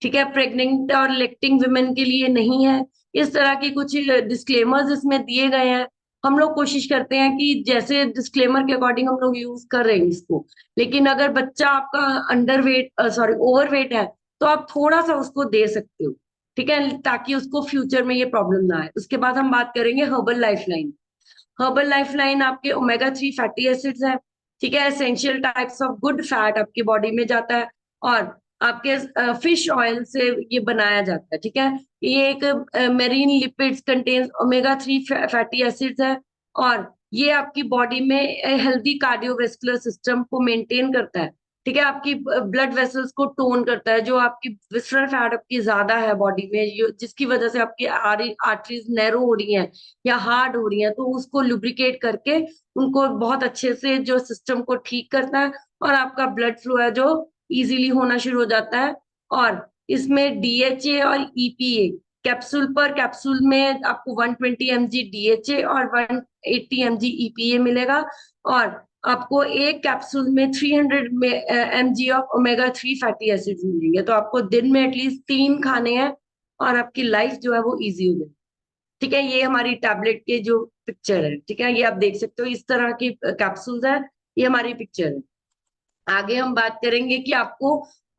ठीक है, प्रेग्नेंट और लेक्टिंग वुमेन के लिए नहीं है। इस तरह की कुछ डिस्क्लेमर्स इसमें दिए गए हैं। हम लोग कोशिश करते हैं कि जैसे डिस्क्लेमर के अकॉर्डिंग हम लोग यूज कर रहे हैं इसको। लेकिन अगर बच्चा आपका अंडर वेट, सॉरी ओवरवेट है, तो आप थोड़ा सा उसको दे सकते हो। ठीक है, ताकि उसको फ्यूचर में ये प्रॉब्लम ना आए। उसके बाद हम बात करेंगे हर्बल लाइफलाइन। हर्बल लाइफलाइन आपके ओमेगा 3 फैटी एसिड्स है। ठीक है, essential types of good fat आपकी बॉडी में जाता है, और आपके फिश ऑयल से ये बनाया जाता है। ठीक है, ये एक marine lipids contains omega 3 fatty acids है, और ये आपकी बॉडी में हेल्दी कार्डियोवेस्कुलर सिस्टम को मेंटेन करता है। ठीक है, आपकी ब्लड वेसल्स को टोन करता है। जो आपकी विसरल फैट आपकी ज्यादा है बॉडी में, जिसकी वजह से आपकी आर्टरीज नैरो हो रही हैं या हार्ड हो रही हैं, तो उसको लुब्रिकेट करके उनको बहुत अच्छे से जो सिस्टम को ठीक करता है, और आपका ब्लड फ्लो है जो इजीली होना शुरू हो जाता है। और इसमें डीएचए और ईपीए, कैप्सूल पर कैप्सूल में आपको 120 mg डीएचए और 180 mg ईपीए मिलेगा, और आपको एक कैप्सूल में 300 mg of omega 3 fatty acids मिलेंगे। तो आपको दिन में एटलीस्ट 3 खाने हैं, और आपकी लाइफ जो है वो इजी हो जाएगी। ठीक है, ये हमारी टैबलेट के जो पिक्चर है, ठीक है, ये आप देख सकते हो, इस तरह की कैप्सूल्स है। ये हमारी पिक्चर है। आगे हम बात करेंगे कि आपको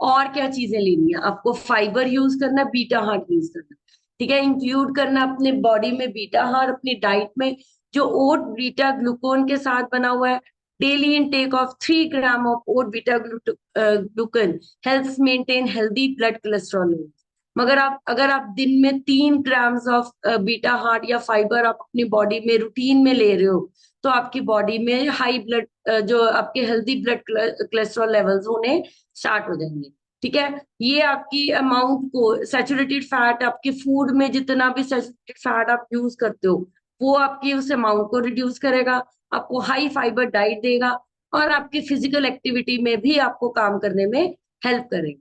और क्या चीजें लेनी है। आपको फाइबर यूज करना, बीटा हार्ट यूज करना। ठीक है, इंक्लूड करना अपने बॉडी में बीटा हार्ट अपनी डाइट में, जो ओट बीटा ग्लूकोन के साथ बना हुआ है। Daily intake of 3 gram of oat beta glucan helps maintain healthy blood cholesterol level. मगर आप अगर आप दिन में 3 ग्राम्स ऑफ बीटा हार्ट या फाइबर आप अपनी बॉडी में रूटीन में ले रहे हो, तो आपकी बॉडी में हाई ब्लड, जो आपके हेल्दी ब्लड कोलेस्ट्रॉल लेवल्स होने स्टार्ट हो जाएंगे। ठीक है, ये आपकी अमाउंट को, सैचुरेटेड फैट, आपके फूड में जितना भी सैचुरेटेड फैट आप यूज करते हो, वो आपकी उस अमाउंट को रिड्यूस करेगा, आपको हाई फाइबर डाइट देगा, और आपकी फिजिकल एक्टिविटी में भी आपको काम करने में हेल्प करेगा।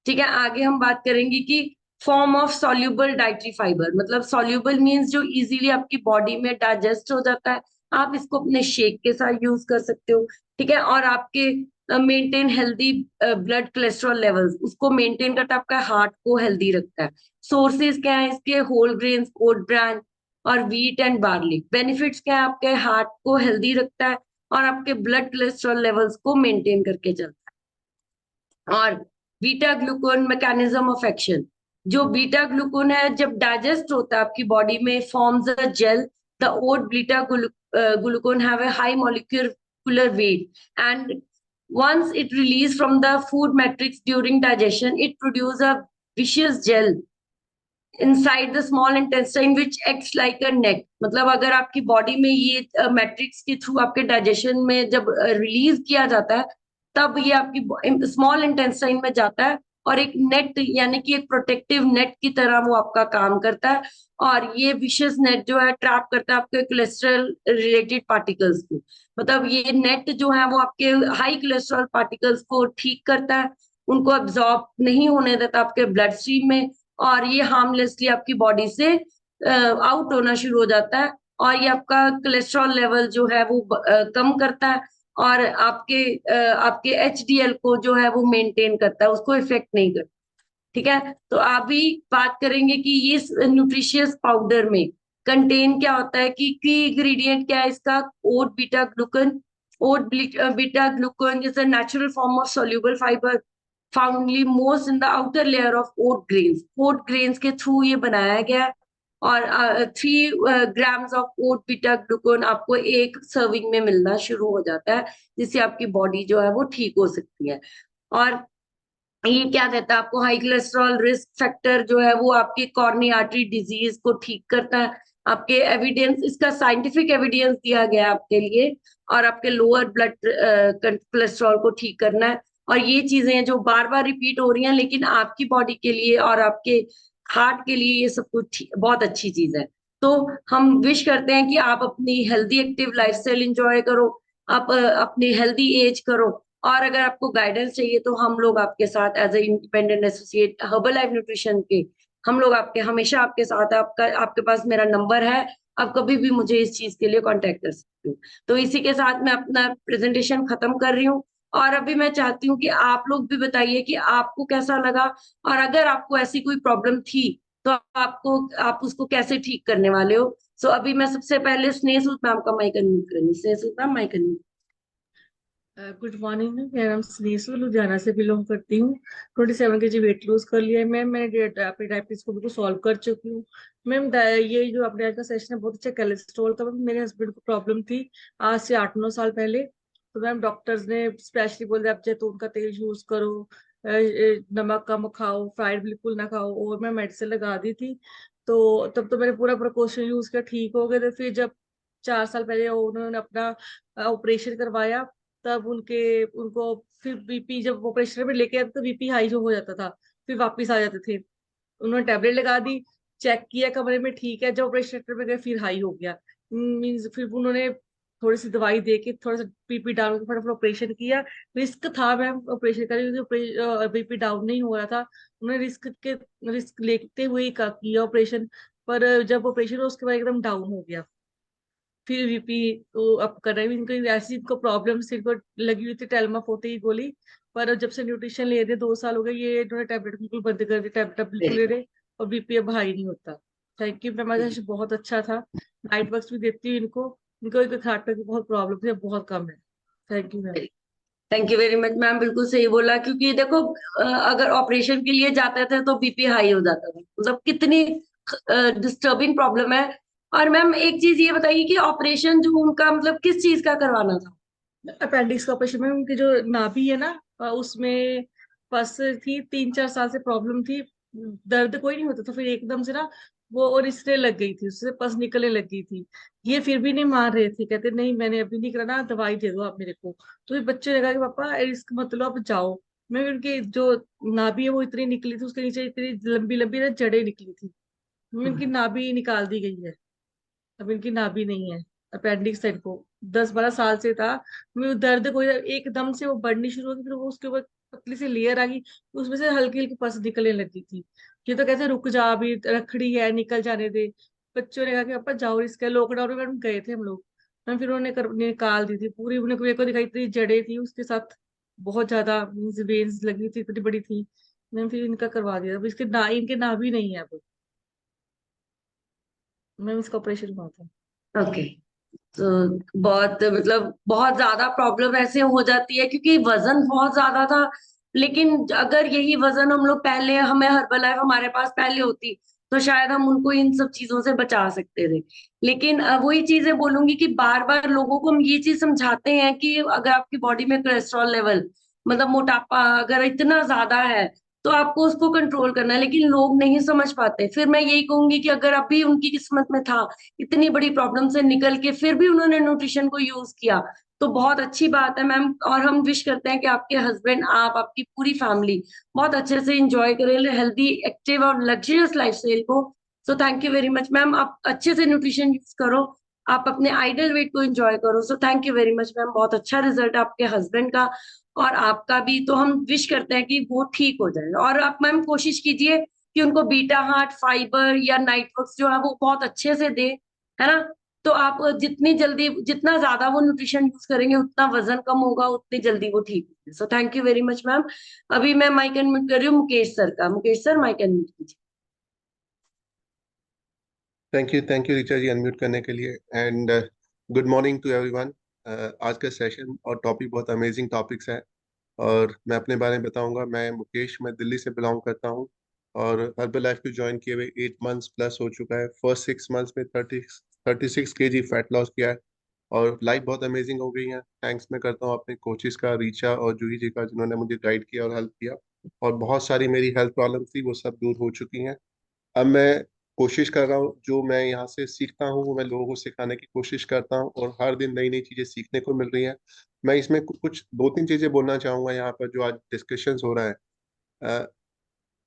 ठीक है, आगे हम बात करेंगे कि form of soluble dietary fibre, मतलब सॉल्यूबल मींस जो इजीली आपकी बॉडी में डाइजेस्ट हो जाता है। आप इसको अपने शेक के साथ यूज कर सकते हो। ठीक है, और आपके maintain healthy blood cholesterol levels, उसको मेंटेन करता है, आपका हार्ट को हेल्दी रखता है। सोर्सेज क्या है इसके? होल ग्रेन्स, ओट ब्रांड और व्हीट एंड बार्ली। बेनिफिट्स क्या है? आपके हार्ट को हेल्दी रखता है, और आपके ब्लड कोलेस्ट्रॉल लेवल्स को मेंटेन करके चलता है। और beta glucan mechanism of action, जो बीटा ग्लूकोन है जब डाइजेस्ट होता है आपकी बॉडी में, forms a gel. The oat beta glucan have a high molecular weight, and once it released from the food matrix during digestion, it produces a viscous gel inside the small intestine which acts like a net. मतलब अगर आपकी body में ये matrix के through आपके digestion में जब release किया जाता है, तब ये आपकी स्मॉल इंटेस्टाइन में जाता है, और एक नेट यानी कि एक प्रोटेक्टिव नेट की तरह वो आपका काम करता है। और ये विशेष नेट जो है ट्रैप करता है आपके कोलेस्ट्रॉल रिलेटेड पार्टिकल्स को। मतलब ये नेट जो है वो आपके हाई कोलेस्ट्रॉल पार्टिकल्स को ठीक करता है, उनको अब्सॉर्ब नहीं होने देता आपके ब्लड स्ट्रीम में, और ये हार्मलेसली आपकी बॉडी से आउट होना शुरू हो जाता है। और ये आपका कोलेस्ट्रॉल लेवल जो है वो कम करता है, और आपके एचडीएल को जो है वो मेंटेन करता है, उसको इफेक्ट नहीं करता। ठीक है, तो अभी बात करेंगे कि ये न्यूट्रिशियस पाउडर में कंटेन क्या होता है, कि की इंग्रेडिएंट क्या है इसका? Oat beta glucan. Oat beta glucan is a natural form of soluble fibre foundly most in the outer layer of oat grains. Oat grains के थ्रू ये बनाया गया है, और 3 grams of oat beta glucon आपको एक सर्विंग में मिलना शुरू हो जाता है, जिससे आपकी बॉडी जो है वो ठीक हो सकती है। और ये क्या देता है आपको? हाई कोलेस्ट्रॉल रिस्क फैक्टर जो है वो आपकी कॉर्नी आर्टरी डिजीज को ठीक करता है। आपके एविडेंस, इसका साइंटिफिक एविडेंस दिया गया है आपके लिए, और आपके लोअर ब्लड कोलेस्ट्रॉल को ठीक करना है। और ये चीजें हैं जो बार बार रिपीट हो रही हैं, लेकिन आपकी बॉडी के लिए और आपके हार्ट के लिए ये सब कुछ बहुत अच्छी चीज है। तो हम विश करते हैं कि आप अपनी हेल्दी एक्टिव लाइफस्टाइल एंजॉय करो, आप अपनी हेल्दी एज करो। और अगर आपको गाइडेंस चाहिए तो हम लोग आपके साथ as a independent associate Herbalife nutrition के, हम लोग आपके हमेशा आपके साथ हैं। आपका आपके पास मेरा नंबर है, आप कभी भी मुझे इस चीज के लिए कांटेक्ट कर सकते हो। तो इसी के साथ मैं अपना प्रेजेंटेशन खत्म कर रही हूँ। और अभी मैं चाहती हूँ कि आप लोग भी बताइए कि आपको कैसा लगा, और अगर आपको ऐसी कोई प्रॉब्लम थी तो आपको आप उसको कैसे ठीक करने वाले हो। सो अभी मैं सबसे पहले स्नेह सूद मैम का माइक अनम्यूट करूंगी। Sneh Sood ma'am, mic unmute. Good morning ma'am, मेरा नाम स्नेहा लुधियाना से बिलोंग करती हूँ। 27 kg वेट लूज कर लिया है मैम। मैंने अपनी डायबिटीज को बिल्कुल सॉल्व कर चुकी हूँ मैम। ये जो अपने आज का सेशन है बहुत अच्छा। कोलेस्ट्रॉल का मैम मेरे हस्बैंड को प्रॉब्लम थी आज से 8-9 साल पहले। तो मैम डॉक्टर्स ने स्पेशली बोल दिया आप जैतून का तेल यूज करो, नमक कम खाओ, फ्राइड बिल्कुल ना खाओ, और मैं मेडिसिन लगा दी थी। तो तब तो मैंने पूरा प्रिकॉशन यूज किया, ठीक हो गए थे। फिर जब 4 साल पहले उन्होंने अपना ऑपरेशन करवाया, तब उनको फिर बीपी, जब ऑपरेशन में लेके आते तो बीपी हाई जो हो जाता था, फिर वापिस आ जाते थे। उन्होंने टैबलेट लगा दी, चेक किया कमरे में ठीक है, जब ऑपरेशन थिएटर में गए फिर हाई हो गया। मीन्स फिर उन्होंने थोड़ी सी दवाई दे के थोड़ा सा बीपी डाउन के फटाफट ऑपरेशन किया। रिस्क था मैम ऑपरेशन का, क्योंकि बीपी डाउन नहीं हो रहा था। उन्होंने रिस्क लेते हुए ही किया ऑपरेशन। पर जब ऑपरेशन हुआ उसके बाद एकदम डाउन हो गया। फिर बीपी तो अब कर रहे हैं। इनको ऐसी इनको प्रॉब्लम सिर पर लगी हुई थी, टेल्मा 40 गोली। पर जब से न्यूट्रिशन ले रहे 2 साल हो गए, ये इन्होंने टैबलेट बिल्कुल बंद कर दी, टैबलेट बिल्कुल ले वेरी रहे, और बीपी अब हाई नहीं होता। थैंक यू मैम, आज बहुत अच्छा था। नाइट वर्क भी देती हूँ इनको। इनको एक हार्ट की बहुत प्रॉब्लम थी, अब बहुत कम है। Thank you ma'am. Good. Thank you very much ma'am, बिल्कुल सही बोला। क्योंकि देखो अगर ऑपरेशन के लिए जाते थे तो बीपी हाई हो जाता था, मतलब कितनी डिस्टर्बिंग प्रॉब्लम है। और मैम एक चीज ये बताइए कि ऑपरेशन जो उनका मतलब किस चीज का करवाना था। अपेंडिक्स का ऑपरेशन में उनकी जो नाभि है ना, उसमें पस थी, 3-4 साल से प्रॉब्लम थी। दर्द कोई नहीं होता था, फिर एकदम से ना वो और इसलिए लग गई थी, उससे पस निकलने लग गई थी। ये फिर भी नहीं मान रहे थे, कहते नहीं मैंने अभी नहीं कराना, दवाई दे दो आप मेरे को। तो ये बच्चे ने कहा कि पापा रिस्क मत लो, आप जाओ। मैं उनकी जो नाभि है वो इतनी निकली थी, उसके नीचे इतनी लंबी लंबी ना जड़ें निकली थी। उनकी नाभि निकाल दी गई है, अब इनकी नाभि नहीं है। अपेंडिक्स है इनको, 10-12 साल से था। मैं दर्द कोई एकदम से वो बढ़नी शुरू होगी, फिर वो उसके ऊपर पतली सी लेयर आ गई, उसमें से हल्की हल्की पस निकलने लगी थी। ये तो कहते रुक जा, अभी रखड़ी है निकल जाने दे। बच्चों ने कहा कि पापा जाओ, इसका लॉकडाउन में हम गए थे हम लोग। मैम फिर उन्होंने निकाल दी थी पूरी, उन्हें मेरे को दिखाई, इतनी जड़ें थी उसके साथ, बहुत ज्यादा मीन्स वेन्स लगी थी, इतनी बड़ी थी। मैम फिर इनका करवा दिया, अब इसके ना इनके नाभि नहीं है अब। मैम इसका ऑपरेशन हुआ था। ओके। तो बहुत मतलब बहुत ज्यादा प्रॉब्लम ऐसे हो जाती है क्योंकि वजन बहुत ज्यादा था। लेकिन अगर यही वजन हम लोग पहले, हमें हर्बल लाइफ हमारे पास पहले होती तो शायद हम उनको इन सब चीजों से बचा सकते थे। लेकिन वही चीजें बोलूंगी कि बार बार लोगों को हम ये चीज समझाते हैं कि अगर आपकी बॉडी में कोलेस्ट्रॉल लेवल, मतलब मोटापा अगर इतना ज्यादा है तो आपको उसको कंट्रोल करना है, लेकिन लोग नहीं समझ पाते। फिर मैं यही कहूंगी कि अगर अभी उनकी किस्मत में था इतनी बड़ी प्रॉब्लम से निकल के फिर भी उन्होंने न्यूट्रिशन को यूज किया, तो बहुत अच्छी बात है मैम। और हम विश करते हैं कि आपके हस्बैंड, आप, आपकी पूरी फैमिली बहुत अच्छे से इंजॉय करें हेल्दी एक्टिव और लग्जरियस लाइफस्टाइल को। सो thank you very much ma'am, आप अच्छे से न्यूट्रिशन यूज करो, आप अपने आइडल वेट को एंजॉय करो। सो thank you very much ma'am, बहुत अच्छा रिजल्ट है आपके हस्बैंड का और आपका भी। तो हम विश करते हैं कि वो ठीक हो जाए। और आप मैम कोशिश कीजिए कि उनको बीटा हार्ट फाइबर या नाइट वर्क्स जो है वो बहुत अच्छे से दे, है ना। तो आप जितनी जल्दी, जितना ज्यादा वो न्यूट्रिशन यूज करेंगे उतना वजन कम होगा, उतनी जल्दी वो ठीक होंगे। सो thank you very much ma'am. अभी मैं माइक अनम्यूट कर रही हूँ मुकेश सर का। मुकेश सर, माइक अनम्यूट कीजिए। Thank you Richa ji unmute करने के लिए। And good morning to everyone. आज का सेशन और टॉपिक बहुत अमेजिंग टॉपिक्स है। और मैं अपने बारे में बताऊंगा। मैं मुकेश, मैं दिल्ली से बिलोंग करता हूं और हर्बल लाइफ को ज्वाइन किए हुए 8 मंथ्स प्लस हो चुका है। फर्स्ट 6 मंथ्स में 36 kg फैट लॉस किया है और लाइफ बहुत अमेजिंग हो गई है। थैंक्स मैं करता हूँ अपने कोचेस का, रीचा और जूही जी का, जिन्होंने मुझे गाइड किया और हेल्प किया। और बहुत सारी मेरी हेल्थ प्रॉब्लम थी वो सब दूर हो चुकी हैं। अब मैं कोशिश कर रहा हूँ, जो मैं यहाँ से सीखता हूँ वो मैं लोगों को सिखाने की कोशिश करता हूँ और हर दिन नई नई चीजें सीखने को मिल रही हैं। मैं इसमें कुछ 2-3 चीजें बोलना चाहूंगा यहाँ पर जो आज डिस्कशंस हो रहा है।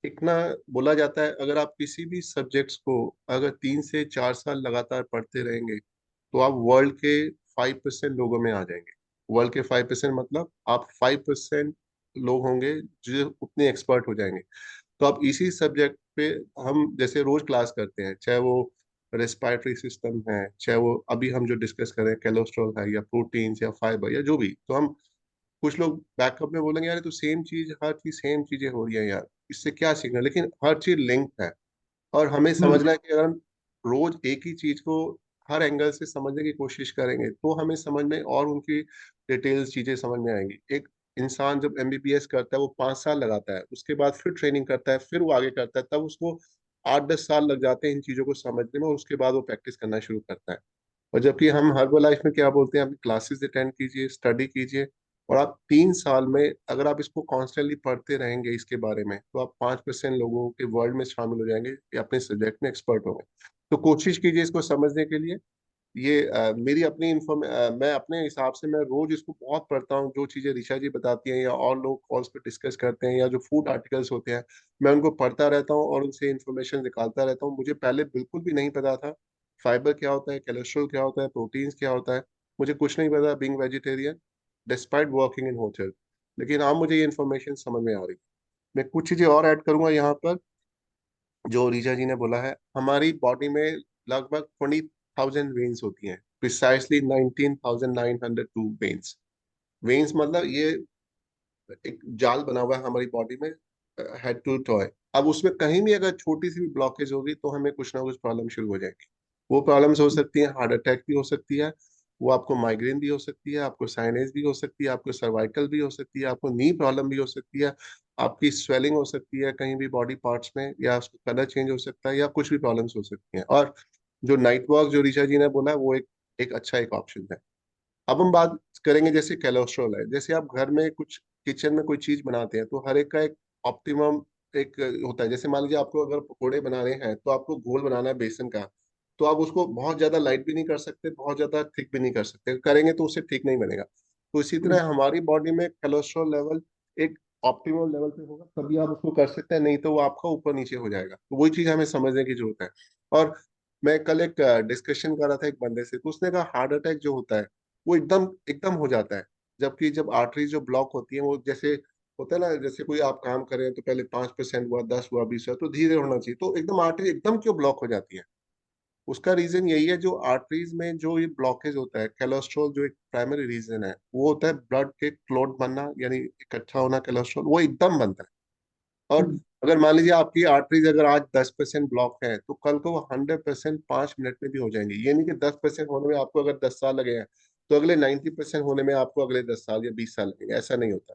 एक ना बोला जाता है, अगर आप किसी भी सब्जेक्ट्स को अगर 3 से 4 साल लगातार पढ़ते रहेंगे तो आप वर्ल्ड के 5% लोगों में आ जाएंगे। वर्ल्ड के 5% मतलब आप 5% लोग होंगे जो उतने एक्सपर्ट हो जाएंगे। तो आप इसी सब्जेक्ट पे हम जैसे रोज क्लास करते हैं, चाहे वो रेस्पिरेटरी सिस्टम है, चाहे वो अभी हम जो डिस्कस करें कोलेस्ट्रॉल है या प्रोटीन्स या फाइबर या जो भी, तो हम कुछ लोग बैकअप में बोलेंगे यार ये तो सेम चीज, हर चीज सेम चीजें हो रही है यार, इससे क्या सीखना, लेकिन हर चीज लिंक है। और हमें समझना है कि अगर हम रोज एक ही चीज को हर एंगल से समझने की कोशिश करेंगे तो हमें समझ में और उनकी डिटेल्स चीजें समझ में आएंगी। एक इंसान जब एमबीबीएस करता है वो 5 साल लगाता है, उसके बाद फिर ट्रेनिंग करता है, फिर वो आगे करता है, तब उसको 8-10 साल लग जाते हैं इन चीजों को समझने में, और उसके बाद वो प्रैक्टिस करना शुरू करता है। और जबकि हम हर्बल लाइफ में क्या बोलते हैं, अपनी क्लासेस अटेंड कीजिए, स्टडी कीजिए, और आप 3 साल में अगर आप इसको कॉन्स्टेंटली पढ़ते रहेंगे इसके बारे में, तो आप 5% लोगों के वर्ल्ड में शामिल हो जाएंगे या अपने सब्जेक्ट में एक्सपर्ट होंगे। तो कोशिश कीजिए इसको समझने के लिए। ये मेरी अपनी मैं अपने हिसाब से मैं रोज इसको बहुत पढ़ता हूँ, जो चीजें ऋषा जी बताती हैं या और लोग कॉल्स पे डिस्कस करते हैं या जो फूड आर्टिकल्स होते हैं, मैं उनको पढ़ता रहता हूँ और उनसे इंफॉर्मेशन निकालता रहता हूँ। मुझे पहले बिल्कुल भी नहीं पता था फाइबर क्या होता है, कोलेस्ट्रॉल क्या होता है, प्रोटीन्स क्या होता है, मुझे कुछ नहीं पता being vegetarian despite working in hotel. लेकिन अब मुझे ये इन्फॉर्मेशन समझ में आ रही है। मैं कुछ चीजें और ऐड करूंगा यहाँ पर। जो ऋचा जी ने बोला है, हमारी बॉडी में लगभग 20,000 वेन्स होती हैं, प्रिसाइसली 19,902 वेन्स। वेन्स मतलब ये एक जाल बना हुआ है हमारी बॉडी में, हेड टू टॉय। अब उसमें कहीं भी अगर छोटी सी भी ब्लॉकेज होगी तो हमें कुछ ना कुछ प्रॉब्लम शुरू हो जाएगी। वो प्रॉब्लम्स हो सकती है, हार्ट अटैक भी हो सकती है, वो आपको माइग्रेन भी हो सकती है, आपको साइनेस भी हो सकती है, आपको सर्वाइकल भी हो सकती है, आपको नी प्रॉब्लम भी हो सकती है, आपकी स्वेलिंग हो सकती है कहीं भी बॉडी पार्ट्स में, या उसको कलर चेंज हो सकता है, या कुछ भी प्रॉब्लम्स हो सकती हैं। और जो नाइट वॉक जो ऋचा जी ने बोला वो एक अच्छा एक ऑप्शन है। अब हम बात करेंगे जैसे कोलेस्ट्रॉल है, जैसे आप घर में कुछ किचन में कोई चीज बनाते हैं तो हर एक का एक ऑप्टिमम एक होता है। जैसे मान लीजिए आपको अगर पकोड़े बनाने हैं तो आपको घोल बनाना है बेसन का, तो आप उसको बहुत ज्यादा लाइट भी नहीं कर सकते, बहुत ज्यादा थिक भी नहीं कर सकते, करेंगे तो उससे ठीक नहीं बनेगा। तो इसी तरह हमारी बॉडी में कोलेस्ट्रॉल लेवल एक ऑप्टिमल लेवल पे होगा तभी आप उसको कर सकते हैं, नहीं तो वो आपका ऊपर नीचे हो जाएगा। तो वही चीज हमें समझने की जरूरत है। और मैं कल एक डिस्कशन कर रहा था एक बंदे से, तो उसने कहा हार्ट अटैक जो होता है वो एकदम एकदम हो जाता है, जबकि जब आर्टरी जो ब्लॉक होती है वो जैसे होता है ना, जैसे कोई आप काम कर रहे हैं तो पहले 5% हुआ, 10 हुआ, 20 हुआ, तो धीरे होना चाहिए, तो एकदम आर्टरी एकदम क्यों ब्लॉक हो जाती है? उसका रीजन यही है, जो आर्टरीज में जो ये ब्लॉकेज होता है, कोलेस्ट्रॉल जो एक प्राइमरी रीजन है वो होता है ब्लड के क्लॉट बनना, यानी इकट्ठा होना कोलेस्ट्रॉल, वो एकदम बनता है। और अगर मान लीजिए आपकी आर्टरीज अगर आज 10% ब्लॉक है तो कल को वो 100% 5 मिनट में भी हो जाएंगे। ये नहीं कि 10% होने में आपको अगर 10 साल लगे हैं तो अगले 90% होने में आपको अगले 10 साल या 20 साल लगेंगे, ऐसा नहीं होता।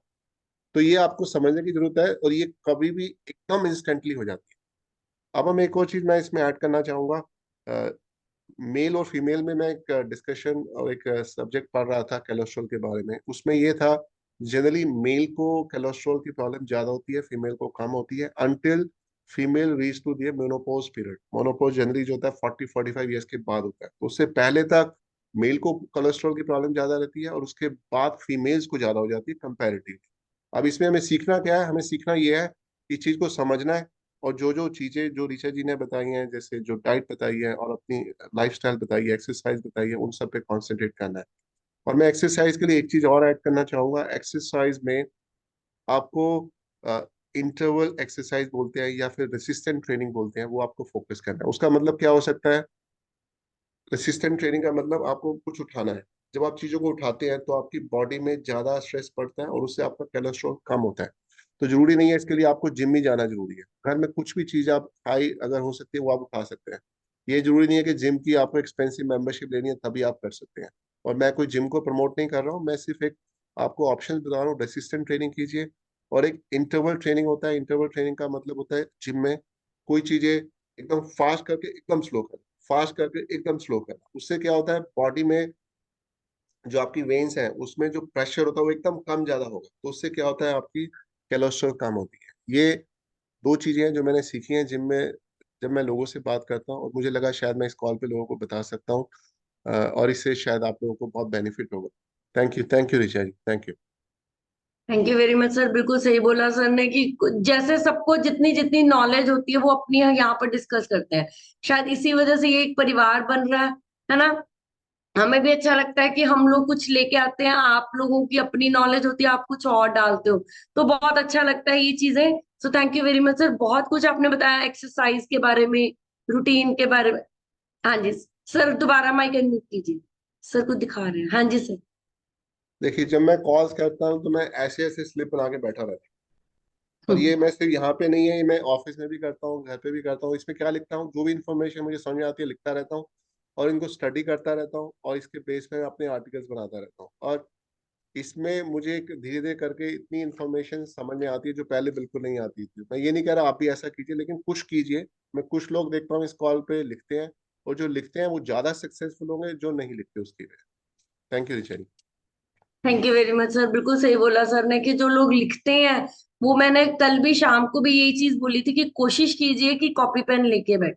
तो ये आपको समझने की जरूरत है, और ये कभी भी एकदम इंस्टेंटली हो जाती है। अब हम एक और चीज मैं इसमें ऐड करना चाहूंगा। मेल और फीमेल में मैं एक डिस्कशन और एक सब्जेक्ट पढ़ रहा था कोलेस्ट्रॉल के बारे में, उसमें ये था जनरली मेल को कोलेस्ट्रॉल की प्रॉब्लम ज्यादा होती है, फीमेल को कम होती है, until female reach to their menopause period. Menopause generally जो होता है 40-45 ईयर्स के बाद होता है, तो उससे पहले तक मेल को कोलेस्ट्रॉल की प्रॉब्लम ज्यादा रहती है और उसके बाद फीमेल्स को ज्यादा हो जाती है कंपैरेटिवली। अब इसमें हमें सीखना क्या है? हमें सीखना ये है, इस चीज को समझना है, और जो जो चीजें जो ऋचा जी ने बताई हैं, जैसे जो डाइट बताई है और अपनी लाइफस्टाइल बताई है, एक्सरसाइज बताई है, उन सब पे कंसंट्रेट करना है। और मैं एक्सरसाइज के लिए एक चीज और ऐड करना चाहूंगा। एक्सरसाइज में आपको इंटरवल एक्सरसाइज बोलते हैं या फिर रेसिस्टेंट ट्रेनिंग बोलते हैं, वो आपको फोकस करना है। उसका मतलब क्या हो सकता है? रेसिस्टेंट ट्रेनिंग का मतलब आपको कुछ उठाना है। जब आप चीजों को उठाते हैं तो आपकी बॉडी में ज्यादा स्ट्रेस पड़ता है और उससे आपका कोलेस्ट्रॉल कम होता है। तो जरूरी नहीं है इसके लिए आपको जिम ही जाना जरूरी है, घर में कुछ भी चीज आप हाई अगर हो सकती है वो आप उठा सकते हैं। ये जरूरी नहीं है कि जिम की आपको एक्सपेंसिव मेंबरशिप लेनी है तभी आप कर सकते हैं। और मैं कोई जिम को प्रमोट नहीं कर रहा हूँ, मैं सिर्फ एक आपको ऑप्शन बता रहा हूँ। रेसिस्टेंट ट्रेनिंग कीजिए, और एक इंटरवल ट्रेनिंग होता है। इंटरवल ट्रेनिंग का मतलब होता है जिम में कोई चीजें एकदम फास्ट करके एकदम स्लो करना, फास्ट करके एकदम स्लो करना। उससे क्या होता है, बॉडी में जो आपकी वेन्स हैं उसमें जो प्रेशर होता है वो एकदम कम ज्यादा होगा, तो उससे क्या होता है, आपकी कोलेस्ट्रॉल कम होती है। ये दो चीजें हैं जो मैंने सीखी हैं जिम में, जब मैं लोगों से बात करता हूँ, और मुझे लगा शायद मैं इस कॉल पे लोगों को बता सकता हूँ, और इससे शायद आप लोगों को बहुत बेनिफिट होगा। Thank you Richa ji, thank you. Thank you very much sir, बिल्कुल सही बोला सर ने कि जैसे सबको जितनी जितनी नॉलेज होती है वो अपनी यहाँ पर डिस्कस करते हैं, शायद इसी वजह से ये एक परिवार बन रहा है ना। हमें भी अच्छा लगता है कि हम लोग कुछ लेके आते हैं, आप लोगों की अपनी नॉलेज होती है, आप कुछ और डालते हो, तो बहुत अच्छा लगता है ये चीजें। सो thank you very much sir, बहुत कुछ आपने बताया एक्सरसाइज के बारे में, रूटीन के बारे में। हाँ जी सर, दोबारा माइक अनम्यूट कीजिए, सर को दिखा रहे हैं। हाँ जी सर। देखिए, जब मैं कॉल्स करता हूँ तो मैं ऐसे ऐसे स्लिप बना के बैठा रहता हूँ, और ये मैं सिर्फ यहाँ पे नहीं है, ये मैं ऑफिस में भी करता हूँ, घर पे भी करता हूँ। इसमें क्या लिखता हूँ, जो भी इंफॉर्मेशन मुझे समझ में आती है लिखता रहता हूँ, और इनको स्टडी करता रहता हूँ, और इसके बेस पे मैं अपने आर्टिकल्स बनाता रहता हूँ। और इसमें मुझे एक धीरे धीरे करके इतनी इन्फॉर्मेशन समझ में आती है जो पहले बिल्कुल नहीं आती थी। मैं ये नहीं कह रहा आप भी ऐसा कीजिए, लेकिन कुछ कीजिए। मैं कुछ लोग देखता हूँ इस कॉल पे लिखते हैं, और जो लिखते हैं वो ज्यादा सक्सेसफुल होंगे जो नहीं लिखते उसकी वजह। थैंक यू रिचरी। Thank you very much sir, बिल्कुल सही बोला सर ने कि जो लोग लिखते हैं, वो मैंने कल भी शाम को भी यही चीज बोली थी कि कोशिश कीजिए कि कॉपी पेन लेके बैठ,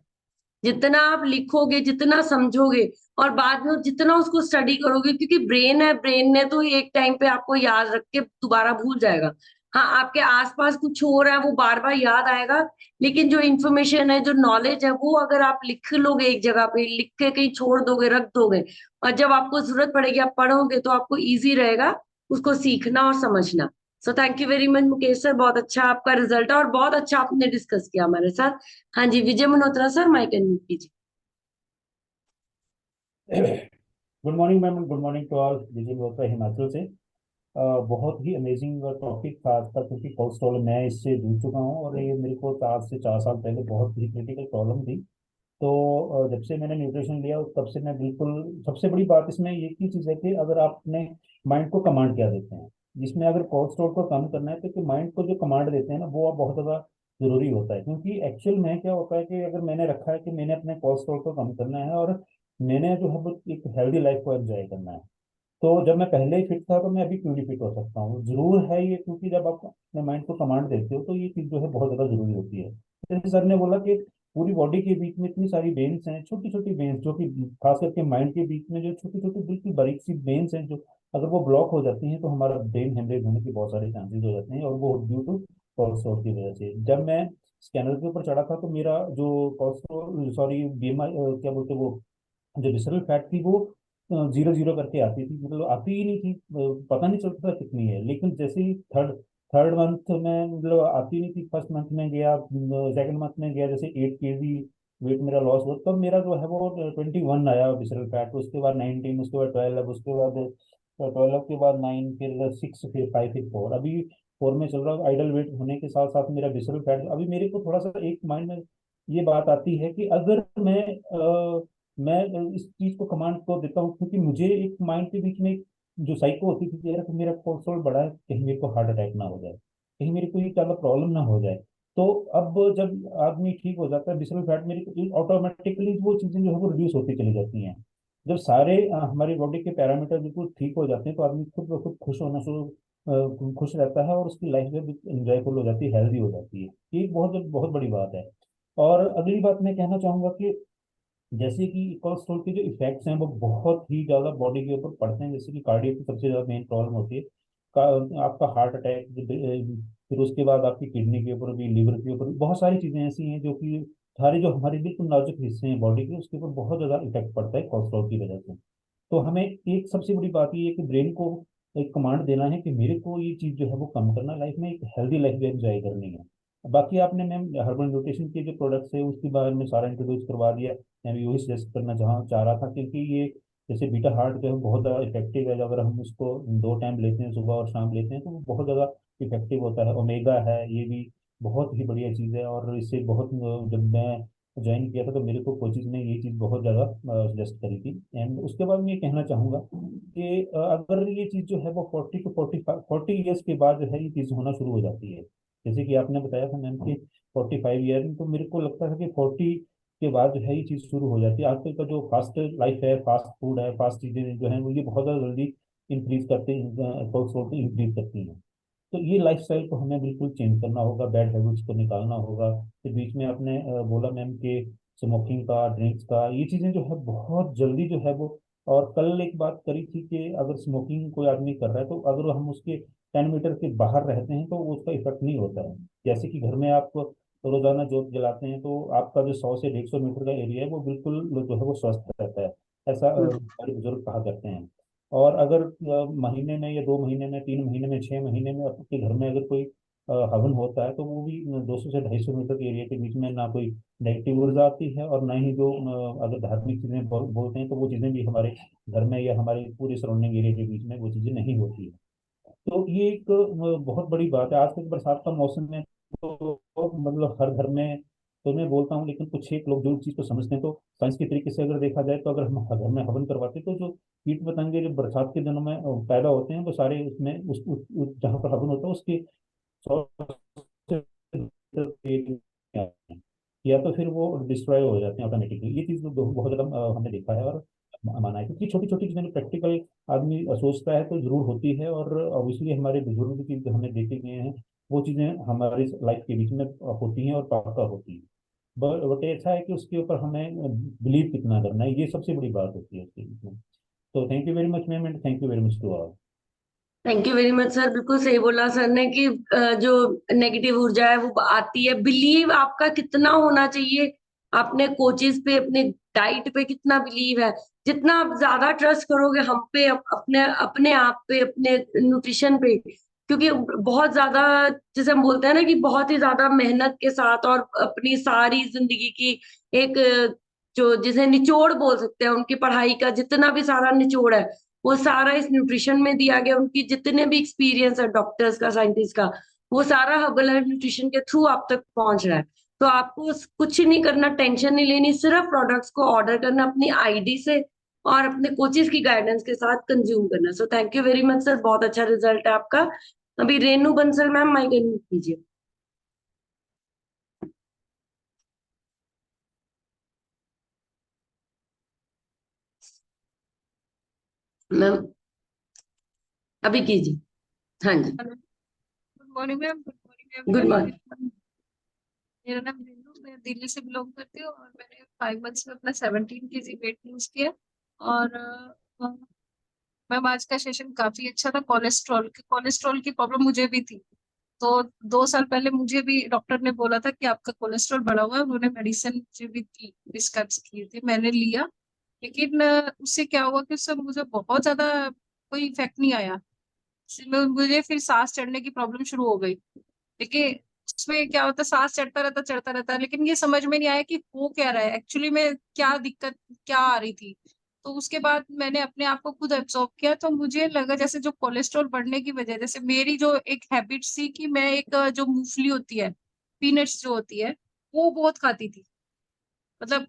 जितना आप लिखोगे जितना समझोगे और बाद में जितना उसको स्टडी करोगे, क्योंकि ब्रेन है, ब्रेन ने तो एक टाइम पे आपको याद रख के दोबारा भूल जाएगा। हाँ, आपके आसपास कुछ हो रहा है वो बार बार याद आएगा, लेकिन जो इन्फॉर्मेशन है, जो नॉलेज है, वो अगर आप लिख लोगे एक जगह पे, लिख के कहीं छोड़ दोगे, रख दोगे, और जब आपको जरूरत पड़ेगी आप पढ़ोगे, तो आपको इजी रहेगा उसको सीखना और समझना। सो thank you very much Mukesh sir, बहुत अच्छा आपका रिजल्ट है और बहुत अच्छा आपने डिस्कस किया हमारे साथ। हाँ जी, Vijay Malhotra sir, mic unmute कीजिए। Good morning ma'am, good morning to all. Vijay Malhotra Himachal से। बहुत ही अमेजिंग टॉपिक था आज का, क्योंकि कोलेस्ट्रॉल मैं इससे जूझ चुका हूँ, और ये मेरे को आज से 4 साल पहले बहुत ही क्रिटिकल प्रॉब्लम थी। तो जब से मैंने न्यूट्रिशन लिया तब से मैं बिल्कुल, सबसे बड़ी बात इसमें ये की चीज़ है कि अगर आप अपने माइंड को कमांड क्या देते हैं, जिसमें अगर कोलेस्ट्रॉल को कम करना है तो माइंड को जो कमांड देते हैं ना, वो अब बहुत ज़्यादा जरूरी होता है। क्योंकि एक्चुअल में क्या होता है कि अगर मैंने रखा है कि मैंने अपने कोलेस्ट्रॉल को कम करना है, और मैंने जो है वो एक हेल्दी लाइफ को एंजॉय करना है, तो जब मैं पहले ही फिट था तो मैं अभी क्यों नहीं फिट हो सकता हूँ। जरूर है ये, क्योंकि जब आप अपने माइंड को कमांड देते हो तो ये चीज़ जो है बहुत ज़्यादा जरूरी होती है। जैसे सर ने बोला कि पूरी बॉडी के बीच में इतनी सारी वेन्स हैं, छोटी छोटी वेन्स, जो कि खास करके माइंड के बीच में जो छोटी छोटी बिल्कुल बारीक सी वेन्स हैं, जो अगर वो ब्लॉक हो जाती हैं तो हमारा ब्रेन हेमरेज होने के बहुत सारे चांसेस हो जाते हैं, और वो ड्यू टू कोलेस्ट्रॉल की वजह से। जब मैं स्कैनर के ऊपर चढ़ा था तो मेरा जो कोलेस्ट्रॉल, सॉरी बीएमआई, क्या बोलते हैं वो, जो विसरल फैट थी, वो 0 0 करके आती थी, मतलब आती ही नहीं थी। पता नहीं चलता था कितनी है, लेकिन जैसे ही थर्ड थर्ड मंथ में, मतलब आती नहीं थी, फर्स्ट मंथ में गया, सेकंड मंथ में गया, जैसे 8 kg वेट मेरा लॉस हुआ, तब मेरा जो है वो 21 आया विसरल फैट। उसके बाद 19, उसके बाद 12, उसके बाद 12 के बाद 9, फिर 6, फिर 5, फिर 4, अभी 4 में चल रहा हूँ। आइडल वेट होने के साथ साथ मेरा विसरल फैट, अभी मेरे को थोड़ा सा एक माइंड में ये बात आती है कि अगर मैं इस चीज को कमांड को देता हूँ, क्योंकि मुझे एक माइंड के बीच में एक जो साइको होती थी कि यार मेरा कोलेस्ट्रॉल बढ़ा है, कहीं मेरे को हार्ट अटैक ना हो जाए, कहीं मेरे को ये ज्यादा प्रॉब्लम ना हो जाए। तो अब जब आदमी ठीक हो जाता है, विसरल फैट मेरी ऑटोमेटिकली वो चीजें जो है वो रिड्यूस होती चली जाती हैं। जब सारे हमारी बॉडी के पैरामीटर बिल्कुल ठीक हो जाते हैं, तो आदमी खुद ब खुद खुश होना शुरू, खुश रहता है, और उसकी लाइफ में इंजॉयफुल हो जाती है, हेल्दी हो जाती है। ये एक बहुत बहुत बड़ी बात है। और अगली बात मैं कहना चाहूंगा कि जैसे कि कोलेस्ट्रॉल के जो इफेक्ट्स हैं वो बहुत ही ज़्यादा बॉडी के ऊपर पड़ते हैं। जैसे कि कार्डियो की सबसे ज़्यादा मेन प्रॉब्लम होती है आपका हार्ट अटैक, फिर उसके बाद आपकी किडनी के ऊपर भी, लिवर के ऊपर भी, बहुत सारी चीज़ें ऐसी हैं जो कि सारे जो हमारे बिल्कुल नाजुक हिस्से हैं बॉडी के, उसके ऊपर बहुत ज़्यादा इफेक्ट पड़ता है कोलेस्ट्रॉल की वजह से। तो हमें एक सबसे बड़ी बात ये है कि ब्रेन को एक कमांड देना है कि मेरे को ये चीज़ जो है वो कम करना, लाइफ में एक हेल्दी लाइफ एंजॉय करनी है। बाकी आपने मैम हर्बल न्यूट्रिशन के जो प्रोडक्ट्स है उसके बारे में सारा इंट्रोड्यूस करवा दिया। मैं भी वही सजेस्ट करना चाह रहा था, क्योंकि ये जैसे बीटा हार्ट जो है बहुत ज़्यादा इफेक्टिव है। अगर हम उसको 2 टाइम लेते हैं, सुबह और शाम लेते हैं, तो वो बहुत ज़्यादा इफेक्टिव होता है। ओमेगा है, ये भी बहुत ही बढ़िया चीज़ है, और इससे बहुत, जब मैं ज्वाइन किया था तो मेरे को कोचिज ने ये चीज़ बहुत ज़्यादा सजेस्ट करी थी। एंड उसके बाद मैं ये कहना चाहूँगा कि अगर ये चीज़ जो है वो 40 to 45 के बाद जो है ये चीज़ होना शुरू हो जाती है। जैसे कि आपने बताया था मैम कि 45 ईयर में, तो मेरे को लगता है कि 40 के बाद जो है ये चीज़ शुरू हो जाती है। आजकल का जो फास्ट लाइफ है, फास्ट फूड है, फास्ट चीज़ें जो है वो ये बहुत ज़्यादा जल्दी इंक्रीज करते हैं, कोलेस्ट्रॉल को इंक्रीज करती हैं। तो ये लाइफस्टाइल को हमें बिल्कुल चेंज करना होगा, बैड हैबिट्स को निकालना होगा। फिर बीच में आपने बोला मैम कि स्मोकिंग का, ड्रिंक्स का, ये चीज़ें जो है बहुत जल्दी जो है वो, और कल एक बात करी थी कि अगर स्मोकिंग कोई आदमी कर रहा है तो अगर हम उसके 10 मीटर के बाहर रहते हैं तो उसका इफेक्ट नहीं होता है। जैसे कि घर में आप रोजाना जोत जलाते हैं तो आपका जो 100 से 150 मीटर का एरिया है वो बिल्कुल जो है वो स्वस्थ रहता है, ऐसा हमारे बुजुर्ग कहा करते हैं। और अगर महीने में या 2 महीने में 3 महीने में 6 महीने में आपके घर में अगर कोई हवन होता है तो वो भी 200 से 250 मीटर के एरिया के बीच में ना कोई नेगेटिव ऊर्जा आती है, और ना ही जो अगर धार्मिक चीजें बोलते हैं तो वो चीजें भी हमारे घर में या हमारे पूरे सराउंडिंग एरिया के बीच में वो चीजें नहीं होती है। तो ये एक बहुत बड़ी बात है। आजकल बरसात का मौसम है तो मतलब हर घर में, तो मैं बोलता हूँ, लेकिन कुछ एक लोग जो चीज को समझते हैं तो साइंस के तरीके से अगर देखा जाए तो अगर हम घर में हवन करवाते तो जो कीट पतंगे जो बरसात के दिनों में पैदा होते हैं वो सारे उसमें जहाँ पर हवन होता है उसके 100 से या तो फिर वो डिस्ट्रॉय हो जाते हैं ऑटोमेटिकली। ये चीज बहुत ज्यादा हमने देखा है और माना है, क्योंकि छोटी छोटी चीजें प्रैक्टिकल आदमी सोचता है तो जरूर होती है, और ऑब्वियसली हमारे बुजुर्ग की जो हमने देखे गए हैं वो चीजें हमारी लाइफ के बीच में होती हैं और पक्का होती है। बट ये अच्छा है कि उसके ऊपर हमें बिलीव कितना करना है, ये सबसे बड़ी बात होती है उसके बीच में। तो thank you very much ma'am, and thank you very much to all. Thank you very much sir. बिल्कुल सही बोला सर ने कि जो नेगेटिव ऊर्जा है वो आती है। बिलीव आपका कितना होना चाहिए अपने कोचेस पे, अपने डाइट पे कितना बिलीव है। जितना आप ज्यादा ट्रस्ट करोगे हम पे, अपने अपने आप पे, अपने न्यूट्रिशन पे, क्योंकि बहुत ज्यादा, जैसे हम बोलते हैं ना कि बहुत ही ज्यादा मेहनत के साथ और अपनी सारी जिंदगी की एक जो जिसे निचोड़ बोल सकते हैं, उनकी पढ़ाई का जितना भी सारा निचोड़ है वो सारा इस न्यूट्रिशन में दिया गया। उनकी जितने भी एक्सपीरियंस है डॉक्टर्स का, साइंटिस्ट का, वो सारा हर्बल हेल्थ न्यूट्रिशन के थ्रू आप तक पहुंच रहा है। तो आपको कुछ नहीं करना, टेंशन नहीं लेनी, सिर्फ प्रोडक्ट्स को ऑर्डर करना अपनी आईडी से और अपने कोचेस की गाइडेंस के साथ कंज्यूम करना। So thank you very much sir, बहुत अच्छा रिजल्ट है आपका। अभी Renu Bansal ma'am mic unmute कीजिए। मैम अभी कीजिए। हाँ जी। Good morning ma'am. Good morning good everyone. Morning. मेरा नाम रेनू, मैं दिल्ली से बिलोंग करती हूँ और मैंने 5 मंथ्स में अपना 17 kg वेट लूज किया। और मैम आज का सेशन काफी अच्छा था। कोलेस्ट्रॉल की प्रॉब्लम मुझे भी थी। तो 2 साल पहले मुझे भी डॉक्टर ने बोला था कि आपका कोलेस्ट्रॉल बढ़ा हुआ है। उन्होंने मेडिसिन मुझे भी प्रिस्क्राइब की थी, मैंने लिया। लेकिन उससे क्या हुआ कि उससे मुझे बहुत ज्यादा कोई इफेक्ट नहीं आया। मुझे फिर सांस चढ़ने की प्रॉब्लम शुरू हो गई। देखिए उसमें क्या होता है, सांस चढ़ता रहता है, लेकिन ये समझ में नहीं आया कि हो क्या रहा है एक्चुअली में, क्या दिक्कत क्या आ रही थी। तो उसके बाद मैंने अपने आप को खुद एब्जॉर्ब किया, तो मुझे लगा जैसे जो कोलेस्ट्रॉल बढ़ने की वजह, जैसे मेरी जो एक हैबिट थी कि मैं एक जो मूंगफली होती है, पीनट्स जो होती है, वो बहुत खाती थी। मतलब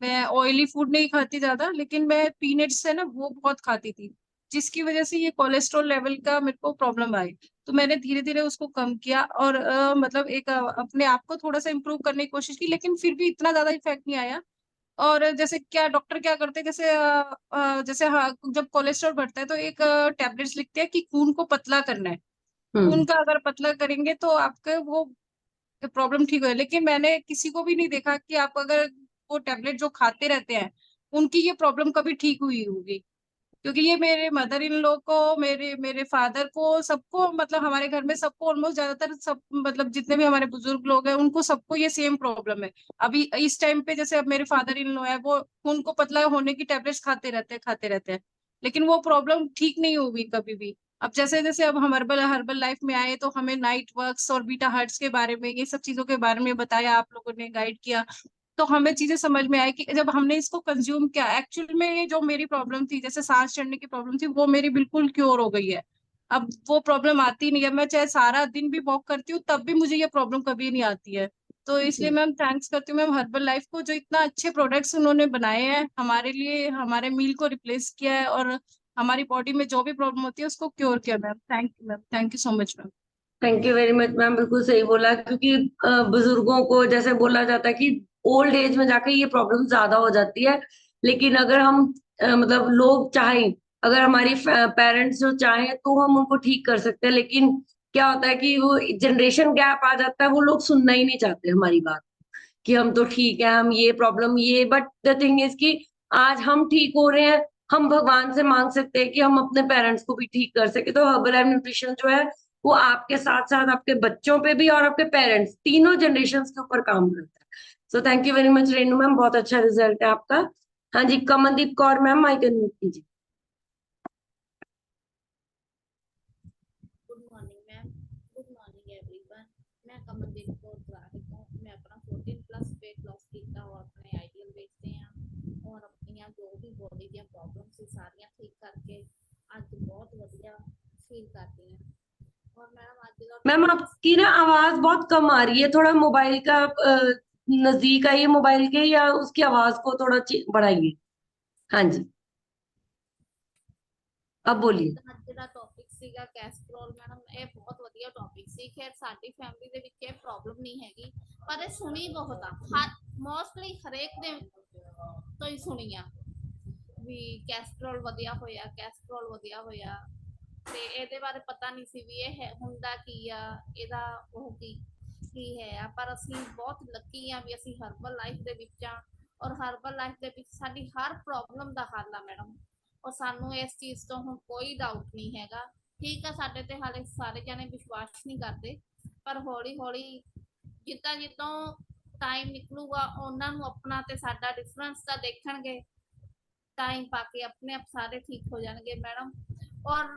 मैं ऑयली फूड नहीं खाती ज्यादा, लेकिन मैं पीनट्स है ना वो बहुत खाती थी, जिसकी वजह से ये कोलेस्ट्रॉल लेवल का मेरे को प्रॉब्लम आई। तो मैंने धीरे धीरे उसको कम किया और मतलब एक अपने आप को थोड़ा सा इम्प्रूव करने की कोशिश की, लेकिन फिर भी इतना ज्यादा इफेक्ट नहीं आया। और जैसे क्या डॉक्टर क्या करते हैं, जैसे जैसे हाँ, जब कोलेस्ट्रॉल बढ़ता है तो एक टैबलेट्स लिखते हैं कि खून को पतला करना है। खून का अगर पतला करेंगे तो आपके वो प्रॉब्लम ठीक है। लेकिन मैंने किसी को भी नहीं देखा कि आप अगर वो टेबलेट जो खाते रहते हैं उनकी ये प्रॉब्लम कभी ठीक हुई होगी। क्योंकि ये मेरे मदर इन लॉ को, मेरे मेरे फादर को, सबको, मतलब हमारे घर में सबको, ऑलमोस्ट ज्यादातर सब, मतलब जितने भी हमारे बुजुर्ग लोग हैं उनको सबको ये सेम प्रॉब्लम है। अभी इस टाइम पे जैसे अब मेरे फादर इन लॉ है, वो उनको पतला होने की टेबलेट्स खाते रहते हैं, लेकिन वो प्रॉब्लम ठीक नहीं होगी कभी भी। अब जैसे जैसे अब हम हर्बल हर्बल लाइफ में आए तो हमें नाइट वर्क्स और बीटा हर्ट्स के बारे में, ये सब चीजों के बारे में बताया, आप लोगों ने गाइड किया। तो हमें चीजें समझ में आई कि जब हमने इसको कंज्यूम किया, एक्चुअल में ये जो मेरी प्रॉब्लम थी, जैसे सांस चढ़ने की प्रॉब्लम थी, वो मेरी बिल्कुल क्योर हो गई है। अब वो प्रॉब्लम आती नहीं है। मैं चाहे सारा दिन भी वॉक करती हूँ तब भी मुझे ये प्रॉब्लम कभी नहीं आती है। तो इसलिए मैम थैंक्स करती हूँ मैम हर्बल लाइफ को, जो इतना अच्छे प्रोडक्ट्स उन्होंने बनाए हैं हमारे लिए, हमारे मील को रिप्लेस किया है और हमारी बॉडी में जो भी प्रॉब्लम होती है उसको क्योर किया। Ma'am thank you ma'am, thank you so much ma'am. Thank you very much ma'am, बिल्कुल सही बोला। क्योंकि बुजुर्गों को जैसे बोला जाता है कि ओल्ड एज में जाकर ये प्रॉब्लम ज्यादा हो जाती है। लेकिन अगर हम मतलब लोग चाहें, अगर हमारी पेरेंट्स जो चाहें तो हम उनको ठीक कर सकते हैं। लेकिन क्या होता है कि वो जनरेशन गैप आ जाता है, वो लोग सुनना ही नहीं चाहते हमारी बात कि हम तो ठीक है, हम ये प्रॉब्लम ये, बट द थिंग इज कि आज हम ठीक हो रहे हैं, हम भगवान से मांग सकते हैं कि हम अपने पेरेंट्स को भी ठीक कर सके। तो हर्बल लाइफ न्यूट्रिशन जो है वो आपके साथ साथ आपके बच्चों पे भी और आपके पेरेंट्स तीनों जनरेशन के ऊपर काम करता है। So thank you very much Renu ma'am, बहुत अच्छा रिजल्ट है आपका। हाँ जी, Kamaldeep Kaur ma'am, mic unmute कीजिए। Good morning ma'am, good morning everyone. मैं कमलदीप कौर ग्राहक हूँ। मैं अपना 14+ वेट लॉस किया और अपने आइडियल वेट से हाँ और अपनिया जो भी बॉडी दी प्रॉब्लम सी सारियां ठीक करके आज बहुत बढ़िया फील करती हैं। और मैडम आज का मैम आपकी ना आवाज बहुत कम आ रही है, थोड़ा मोबाइल का नजदीक आइए मोबाइल के, या उसकी आवाज को थोड़ा बढ़ाइए। हाँ जी, अब बोलिए। ਅੱਜ ਦਾ ਟੌਪਿਕ ਸੀਗਾ ਕੈਸਟਰੋਲ। ਮੈਡਮ ਇਹ ਬਹੁਤ ਵਧੀਆ ਟੌਪਿਕ ਸੀ। ਖੈਰ ਸਾਡੀ ਫੈਮਿਲੀ ਦੇ ਵਿੱਚ ਇਹ ਪ੍ਰੋਬਲਮ ਨਹੀਂ ਹੈਗੀ, ਪਰ ਇਹ ਸੁਣੀ ਬਹੁਤ ਆ, ਮੋਸਟਲੀ ਹਰੇਕ ਦੇ ਤੋਂ ਹੀ ਸੁਣੀ ਆ ਵੀ ਕੈਸਟਰੋਲ ਵਧਿਆ ਹੋਇਆ, ਕੈਸਟਰੋਲ ਵਧਿਆ ਹੋਇਆ। ਤੇ ਇਹਦੇ ਬਾਰੇ ਪਤਾ ਨਹੀਂ ਸੀ ਵੀ ਇਹ ਹੁੰਦਾ ਕੀ ਆ, ਇਹਦਾ ਉਹ ਕੀ ਹੈ। ਪਰ ਅਸੀਂ ਬਹੁਤ ਲੱਕੀ ਆ ਵੀ ਅਸੀਂ ਹਰਬਲ ਲਾਈਫ ਦੇ ਵਿੱਚ ਆ, ਔਰ ਹਰਬਲ ਲਾਈਫ ਦੇ ਵਿੱਚ ਸਾਡੀ ਹਰ ਪ੍ਰੋਬਲਮ ਦਾ ਹੱਲ ਆ ਮੈਡਮ। और सानू इस चीज तो हुण कोई डाउट नहीं हैगा। ठीक है, साडे ते हाले सारे जने विश्वास नहीं करते, पर हौली हौली जिद्दां जिद्दां टाइम निकलूगा उन्हां नूं अपना ते साडा डिफरेंस तां देखणगे। टाइम पाके अपने आप सारे ठीक हो जाएंगे मैडम। और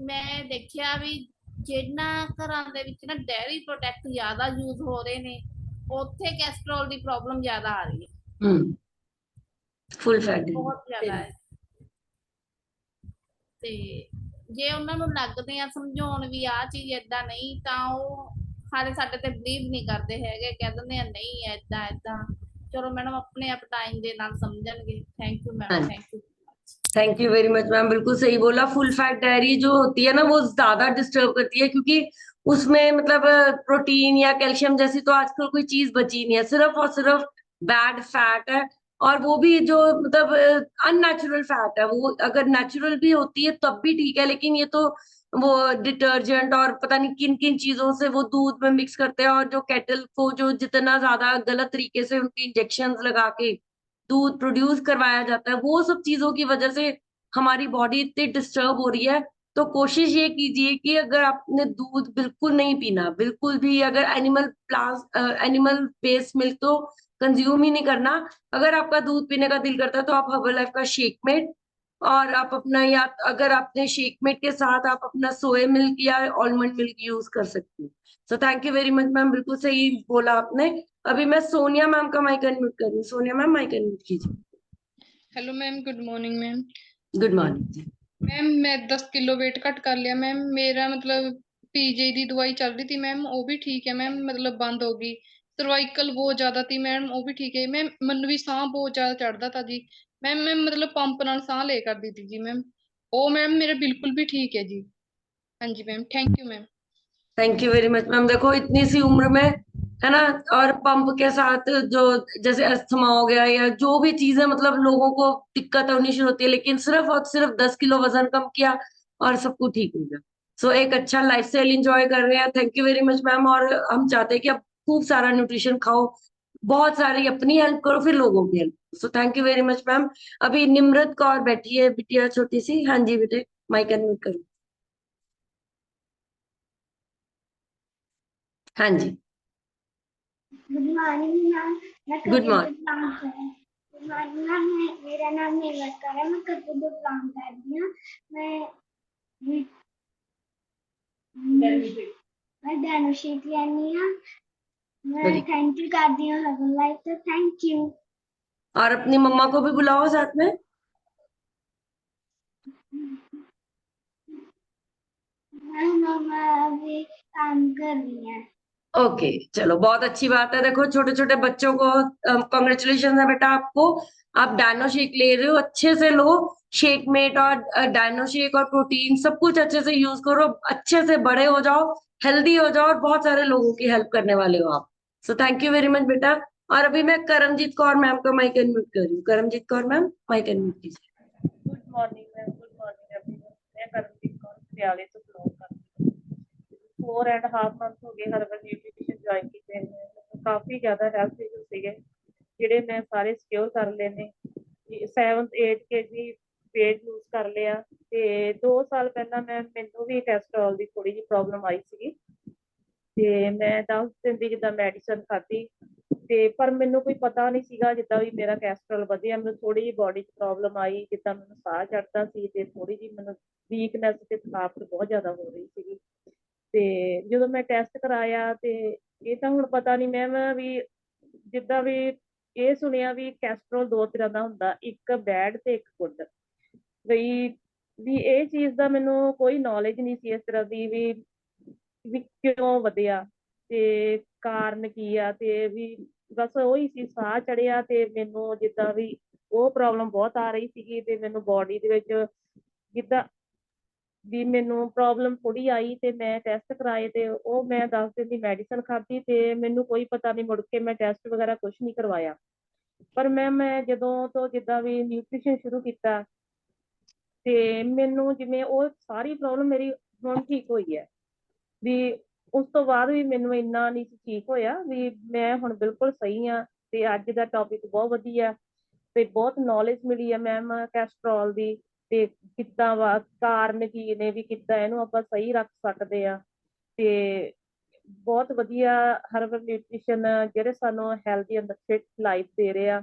मैं देखिया भी जिन्ना घरां दे विच ना डेयरी प्रोडक्ट ज्यादा यूज हो रहे ने, उत्थे कैस्ट्रोल दी प्रॉब्लम ज्यादा आ रही है, फुल फैट बहुत ज्यादा है। ਤੇ ਜੇ ਉਹਨਾਂ ਨੂੰ ਲੱਗਦੇ ਆ ਸਮਝਾਉਣ ਵੀ ਆ ਚੀਜ਼ ਏਦਾਂ ਨਹੀਂ, ਤਾਂ ਉਹ ਹਾਲੇ ਸਾਡੇ ਤੇ ਬਲੀਵ ਨਹੀਂ ਕਰਦੇ ਹੈਗੇ, ਕਹਿ ਦਿੰਦੇ ਆ ਨਹੀਂ ਏਦਾਂ ਏਦਾਂ। ਚਲੋ मैडम अपने आप टाइम ਦੇ ਨਾਲ समझेंगे। Thank you madam, thank you. Thank you very much ma'am, बिल्कुल सही बोला। फुल फैट डायरी जो होती है ना वो ज्यादा डिस्टर्ब करती है, क्योंकि उसमें मतलब प्रोटीन या कैल्शियम जैसी तो आजकल कोई चीज बची नहीं है, सिर्फ और सिर्फ बैड फैट है। और वो भी जो मतलब अननेचुरल फैट है, वो अगर नेचुरल भी होती है तब भी ठीक है, लेकिन ये तो वो डिटर्जेंट और पता नहीं किन किन चीजों से वो दूध में मिक्स करते हैं, और जो केटल को जो जितना ज्यादा गलत तरीके से उनकी इंजेक्शन लगा के दूध प्रोड्यूस करवाया जाता है, वो सब चीजों की वजह से हमारी बॉडी इतनी डिस्टर्ब हो रही है। तो कोशिश ये कीजिए कि अगर आपने दूध बिल्कुल नहीं पीना, बिल्कुल भी, अगर एनिमल बेस्ड मिल्क तो कंज्यूम ही नहीं करना। अगर आपका दूध पीने का दिल करता है तो आप हर्बल लाइफ का शेक मेड, और आप अपना, या अगर आपने शेक मेड के साथ आप अपना सोया मिल्क या आलमंड मिल्क यूज कर सकते हो। So thank you very much ma'am, बिल्कुल सही बोला आपने। अभी मैं सोनिया मैम का माइक अनम्यूट कर रही हूँ। सोनिया मैम, माइक अनम्यूट कीजिए। Hello ma'am, good morning ma'am. Good morning जी। मैम मैं 10 किलो वेट घट कर लिया मैम। मेरा मतलब पीजे दी दवाई चल रही थी मैम, वो भी ठीक है मैम, मतलब बंद हो गई। सर्वाइकल बहुत ज्यादा थी मैम, वो भी ठीक है मैम। मन भी साह बहुत ज्यादा चढ़ता था जी मैम। मैं मतलब पंप नाल साह ले कर दी थी जी मैम, वो मैम मेरा बिल्कुल भी ठीक है जी। हाँ जी ma'am, thank you ma'am. Thank you very much ma'am. देखो इतनी सी उम्र में, है ना, और पंप के साथ जो जैसे अस्थमा हो गया या जो भी चीजें मतलब लोगों को दिक्कत होनी शुरू होती है, लेकिन सिर्फ और सिर्फ 10 किलो वजन कम किया और सब कुछ ठीक हो गया। सो एक अच्छा लाइफस्टाइल एंजॉय कर रहे हैं। Thank you very much ma'am. और हम चाहते हैं कि आप खूब सारा न्यूट्रिशन खाओ, बहुत सारी अपनी हेल्प करो, फिर लोगों की help. So thank you very much ma'am. अभी निमृत कौर बैठी है बिटिया छोटी सी। हाँ जी बेटे, माइक अनम्यूट करो। हाँ जी, गुड मॉर्निंग मैम। मैं गुड कपूर मॉर्निंग। प्लांट है। गुड मॉर्निंग मैम, मेरा नाम नीलकर है। मैं कपूर प्लांट कर रही हूँ। मैं मैं डेनोशीट लेनी हूँ। मैं थैंक यू कर दी हूँ हर्बल लाइफ, तो थैंक यू। और अपनी मम्मा को भी बुलाओ साथ में। मम्मा अभी काम कर रही है। ओके, चलो बहुत अच्छी बात है। देखो छोटे छोटे बच्चों को कॉन्ग्रेचुलेशन है बेटा आपको। आप डायनो शेक ले रहे हो, अच्छे से लो। शेक मेट और डायनो शेक और प्रोटीन सब कुछ अच्छे से यूज करो, अच्छे से बड़े हो जाओ, हेल्दी हो जाओ, और बहुत सारे लोगों की हेल्प करने वाले हो आप। So thank you very much बेटा। और अभी मैं करमजीत कौर मैम का माइक अनम्यूट कर रही हूँ। Karamjeet Kaur ma'am, mic unmute कीजिए। Good morning ma'am, good morning everyone. मैं करमजीत कौर पटियाले ਤੋਂ ਬਿਲੋਂਗ ਕਰਦੀ ਹਾਂ। 4.5 ਮੰਥ ਹੋ ਗਏ ਹਰਬਲ ਨਿਊਟ੍ਰੀਸ਼ਨ ਜੁਆਇਨ ਕੀਤੇ ਨੇ। ਕਾਫੀ ਜ਼ਿਆਦਾ ਹੈਲਥ ਇਸ਼ੂ ਸੀਗੇ ਜਿਹੜੇ ਮੈਂ ਸਾਰੇ ਸਿਕਿਉਰ ਕਰ ਲਏ ਨੇ। 7th 8th kg weight lose ਕਰ ਲਿਆ ਤੇ 2 ਸਾਲ ਪਹਿਲਾਂ ਮੈਨੂੰ ਵੀ ਕੋਲੇਸਟ੍ਰੋਲ ਦੀ ਥੋੜੀ ਜਿਹੀ ਪ੍ਰੋਬਲਮ ਆਈ ਸੀਗੀ ਤੇ ਮੈਂ 10 ਦਿਨ ਦੀ ਜਿੱਦਾਂ ਮੈਡੀਸਨ ਖਾਧੀ ਤੇ ਪਰ ਮੈਨੂੰ ਕੋਈ ਪਤਾ ਨਹੀਂ ਸੀਗਾ ਜਿੱਦਾਂ ਵੀ ਮੇਰਾ ਕੋਲੇਸਟ੍ਰੋਲ ਵਧਿਆ, ਮੈਨੂੰ ਥੋੜੀ ਜਿਹੀ ਬੋਡੀ 'ਚ ਪ੍ਰੋਬਲਮ ਆਈ, ਜਿੱਦਾਂ ਮੈਨੂੰ ਸਾਹ ਚੜਦਾ ਸੀ ਤੇ ਥੋੜੀ ਜਿਹੀ ਮੈਨੂੰ ਵੀਕਨੈਸ ਤੇ ਥਕਾਵਟ ਬਹੁਤ ਜ਼ਿਆਦਾ ਹੋ ਰਹੀ ਸੀਗੀ। ਤੇ ਜਦੋਂ ਮੈਂ ਟੈਸਟ ਕਰਾਇਆ ਤੇ ਇਹ ਤਾਂ ਹੁਣ ਪਤਾ ਨਹੀਂ ਮੈਮ ਵੀ ਜਿੱਦਾਂ ਵੀ ਇਹ ਸੁਣਿਆ ਵੀ ਕੋਲੇਸਟ੍ਰੋਲ 2 ਤਰ੍ਹਾਂ ਦਾ ਹੁੰਦਾ, ਇੱਕ ਬੈਡ ਤੇ ਇੱਕ ਗੁੱਡ। ਵੀ ਇਹ ਚੀਜ਼ ਦਾ ਮੈਨੂੰ ਕੋਈ ਨੌਲੇਜ ਨਹੀਂ ਸੀ ਇਸ ਤਰ੍ਹਾਂ ਦੀ ਵੀ ਕਿਉਂ ਵਧਿਆ ਤੇ ਕਾਰਨ ਕੀ ਆ ਤੇ ਵੀ ਬਸ ਉਹੀ ਸੀ ਸਾਹ ਚੜਿਆ ਤੇ ਮੈਨੂੰ ਜਿੱਦਾਂ ਵੀ ਉਹ ਪ੍ਰੋਬਲਮ ਬਹੁਤ ਆ ਰਹੀ ਸੀਗੀ ਤੇ ਮੈਨੂੰ ਬੋਡੀ ਦੇ ਵਿੱਚ ਜਿੱਦਾਂ ਵੀ ਮੈਨੂੰ ਪ੍ਰੋਬਲਮ ਥੋੜੀ ਆਈ ਤੇ ਮੈਂ ਟੈਸਟ ਕਰਾਏ ਤੇ ਉਹ ਮੈਂ 10 ਦਿਨ ਦੀ ਮੈਡੀਸਨ ਖਾਧੀ ਤੇ ਮੈਨੂੰ ਕੋਈ ਪਤਾ ਨਹੀਂ, ਮੁੜ ਕੇ ਮੈਂ ਟੈਸਟ ਵਗੈਰਾ ਕੁਝ ਨਹੀਂ ਕਰਵਾਇਆ। ਪਰ ਮੈਂ ਜਦੋਂ ਤੋਂ ਜਿੱਦਾਂ ਵੀ ਨਿਊਟ੍ਰੀਸ਼ਨ ਸ਼ੁਰੂ ਕੀਤਾ ਤੇ ਮੈਨੂੰ ਜਿਵੇਂ ਉਹ ਸਾਰੀ ਪ੍ਰੋਬਲਮ ਮੇਰੀ ਹੁਣ ਠੀਕ ਹੋਈ ਹੈ। ਵੀ ਉਸ ਤੋਂ ਬਾਅਦ ਵੀ ਮੈਨੂੰ ਇੰਨਾ ਨਹੀਂ ਠੀਕ ਹੋਇਆ ਵੀ ਮੈਂ ਹੁਣ ਬਿਲਕੁਲ ਸਹੀ ਆ ਤੇ ਅੱਜ ਦਾ ਟੌਪਿਕ ਬਹੁਤ ਵਧੀਆ ਤੇ ਬਹੁਤ ਨੌਲੇਜ ਮਿਲੀ ਹੈ ਮੈਮ ਕੋਲੇਸਟ੍ਰੋਲ ਦੀ ਤੇ ਕਿੱਦਾਂ ਵਾ ਕਾਰਨ ਕੀ ਨੇ ਵੀ ਕਿੱਦਾਂ ਇਹਨੂੰ ਆਪਾਂ ਸਹੀ ਰੱਖ ਸਕਦੇ ਆ ਤੇ ਬਹੁਤ ਵਧੀਆ ਹਰਬਲ ਨਿਊਟ੍ਰੀਸ਼ਨ ਜਿਹੜੇ ਸਾਨੂੰ ਹੈਲਦੀ ਐਂਡ ਫਿਟ ਲਾਈਫ ਦੇ ਰਹੇ ਆ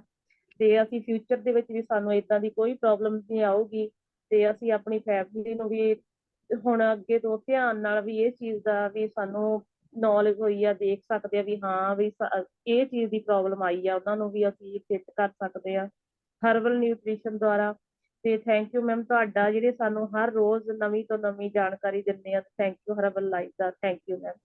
ਤੇ ਅਸੀਂ ਫਿਊਚਰ ਦੇ ਵਿੱਚ ਵੀ ਸਾਨੂੰ ਇਦਾਂ ਦੀ ਕੋਈ ਪ੍ਰੋਬਲਮ ਨਹੀਂ ਆਊਗੀ ਤੇ ਅਸੀਂ ਆਪਣੀ ਫੈਮਿਲੀ ਨੂੰ ਵੀ ਹੁਣ ਅੱਗੇ ਤੋਂ ਧਿਆਨ ਨਾਲ ਵੀ ਇਹ ਚੀਜ਼ ਦਾ ਵੀ ਸਾਨੂੰ ਨੌਲੇਜ ਹੋਈ ਆ, ਦੇਖ ਸਕਦੇ ਆ ਵੀ ਹਾਂ ਵੀ ਇਹ ਚੀਜ਼ ਦੀ ਪ੍ਰੋਬਲਮ ਆਈ ਆ ਉਹਨਾਂ ਨੂੰ ਵੀ ਅਸੀਂ ਫਿਟ ਕਰ ਸਕਦੇ ਆ ਹਰਬਲ ਨਿਊਟ੍ਰੀਸ਼ਨ ਦੁਆਰਾ। ਤੇ ਥੈਂਕ ਯੂ ਮੈਮ ਤੁਹਾਡਾ ਜਿਹੜੇ ਸਾਨੂੰ ਹਰ ਰੋਜ਼ ਨਵੀਂ ਤੋਂ ਨਵੀਂ ਜਾਣਕਾਰੀ ਦਿੰਦੇ ਆ। थैंक यू हर्बल लाइफ का, thank you ma'am.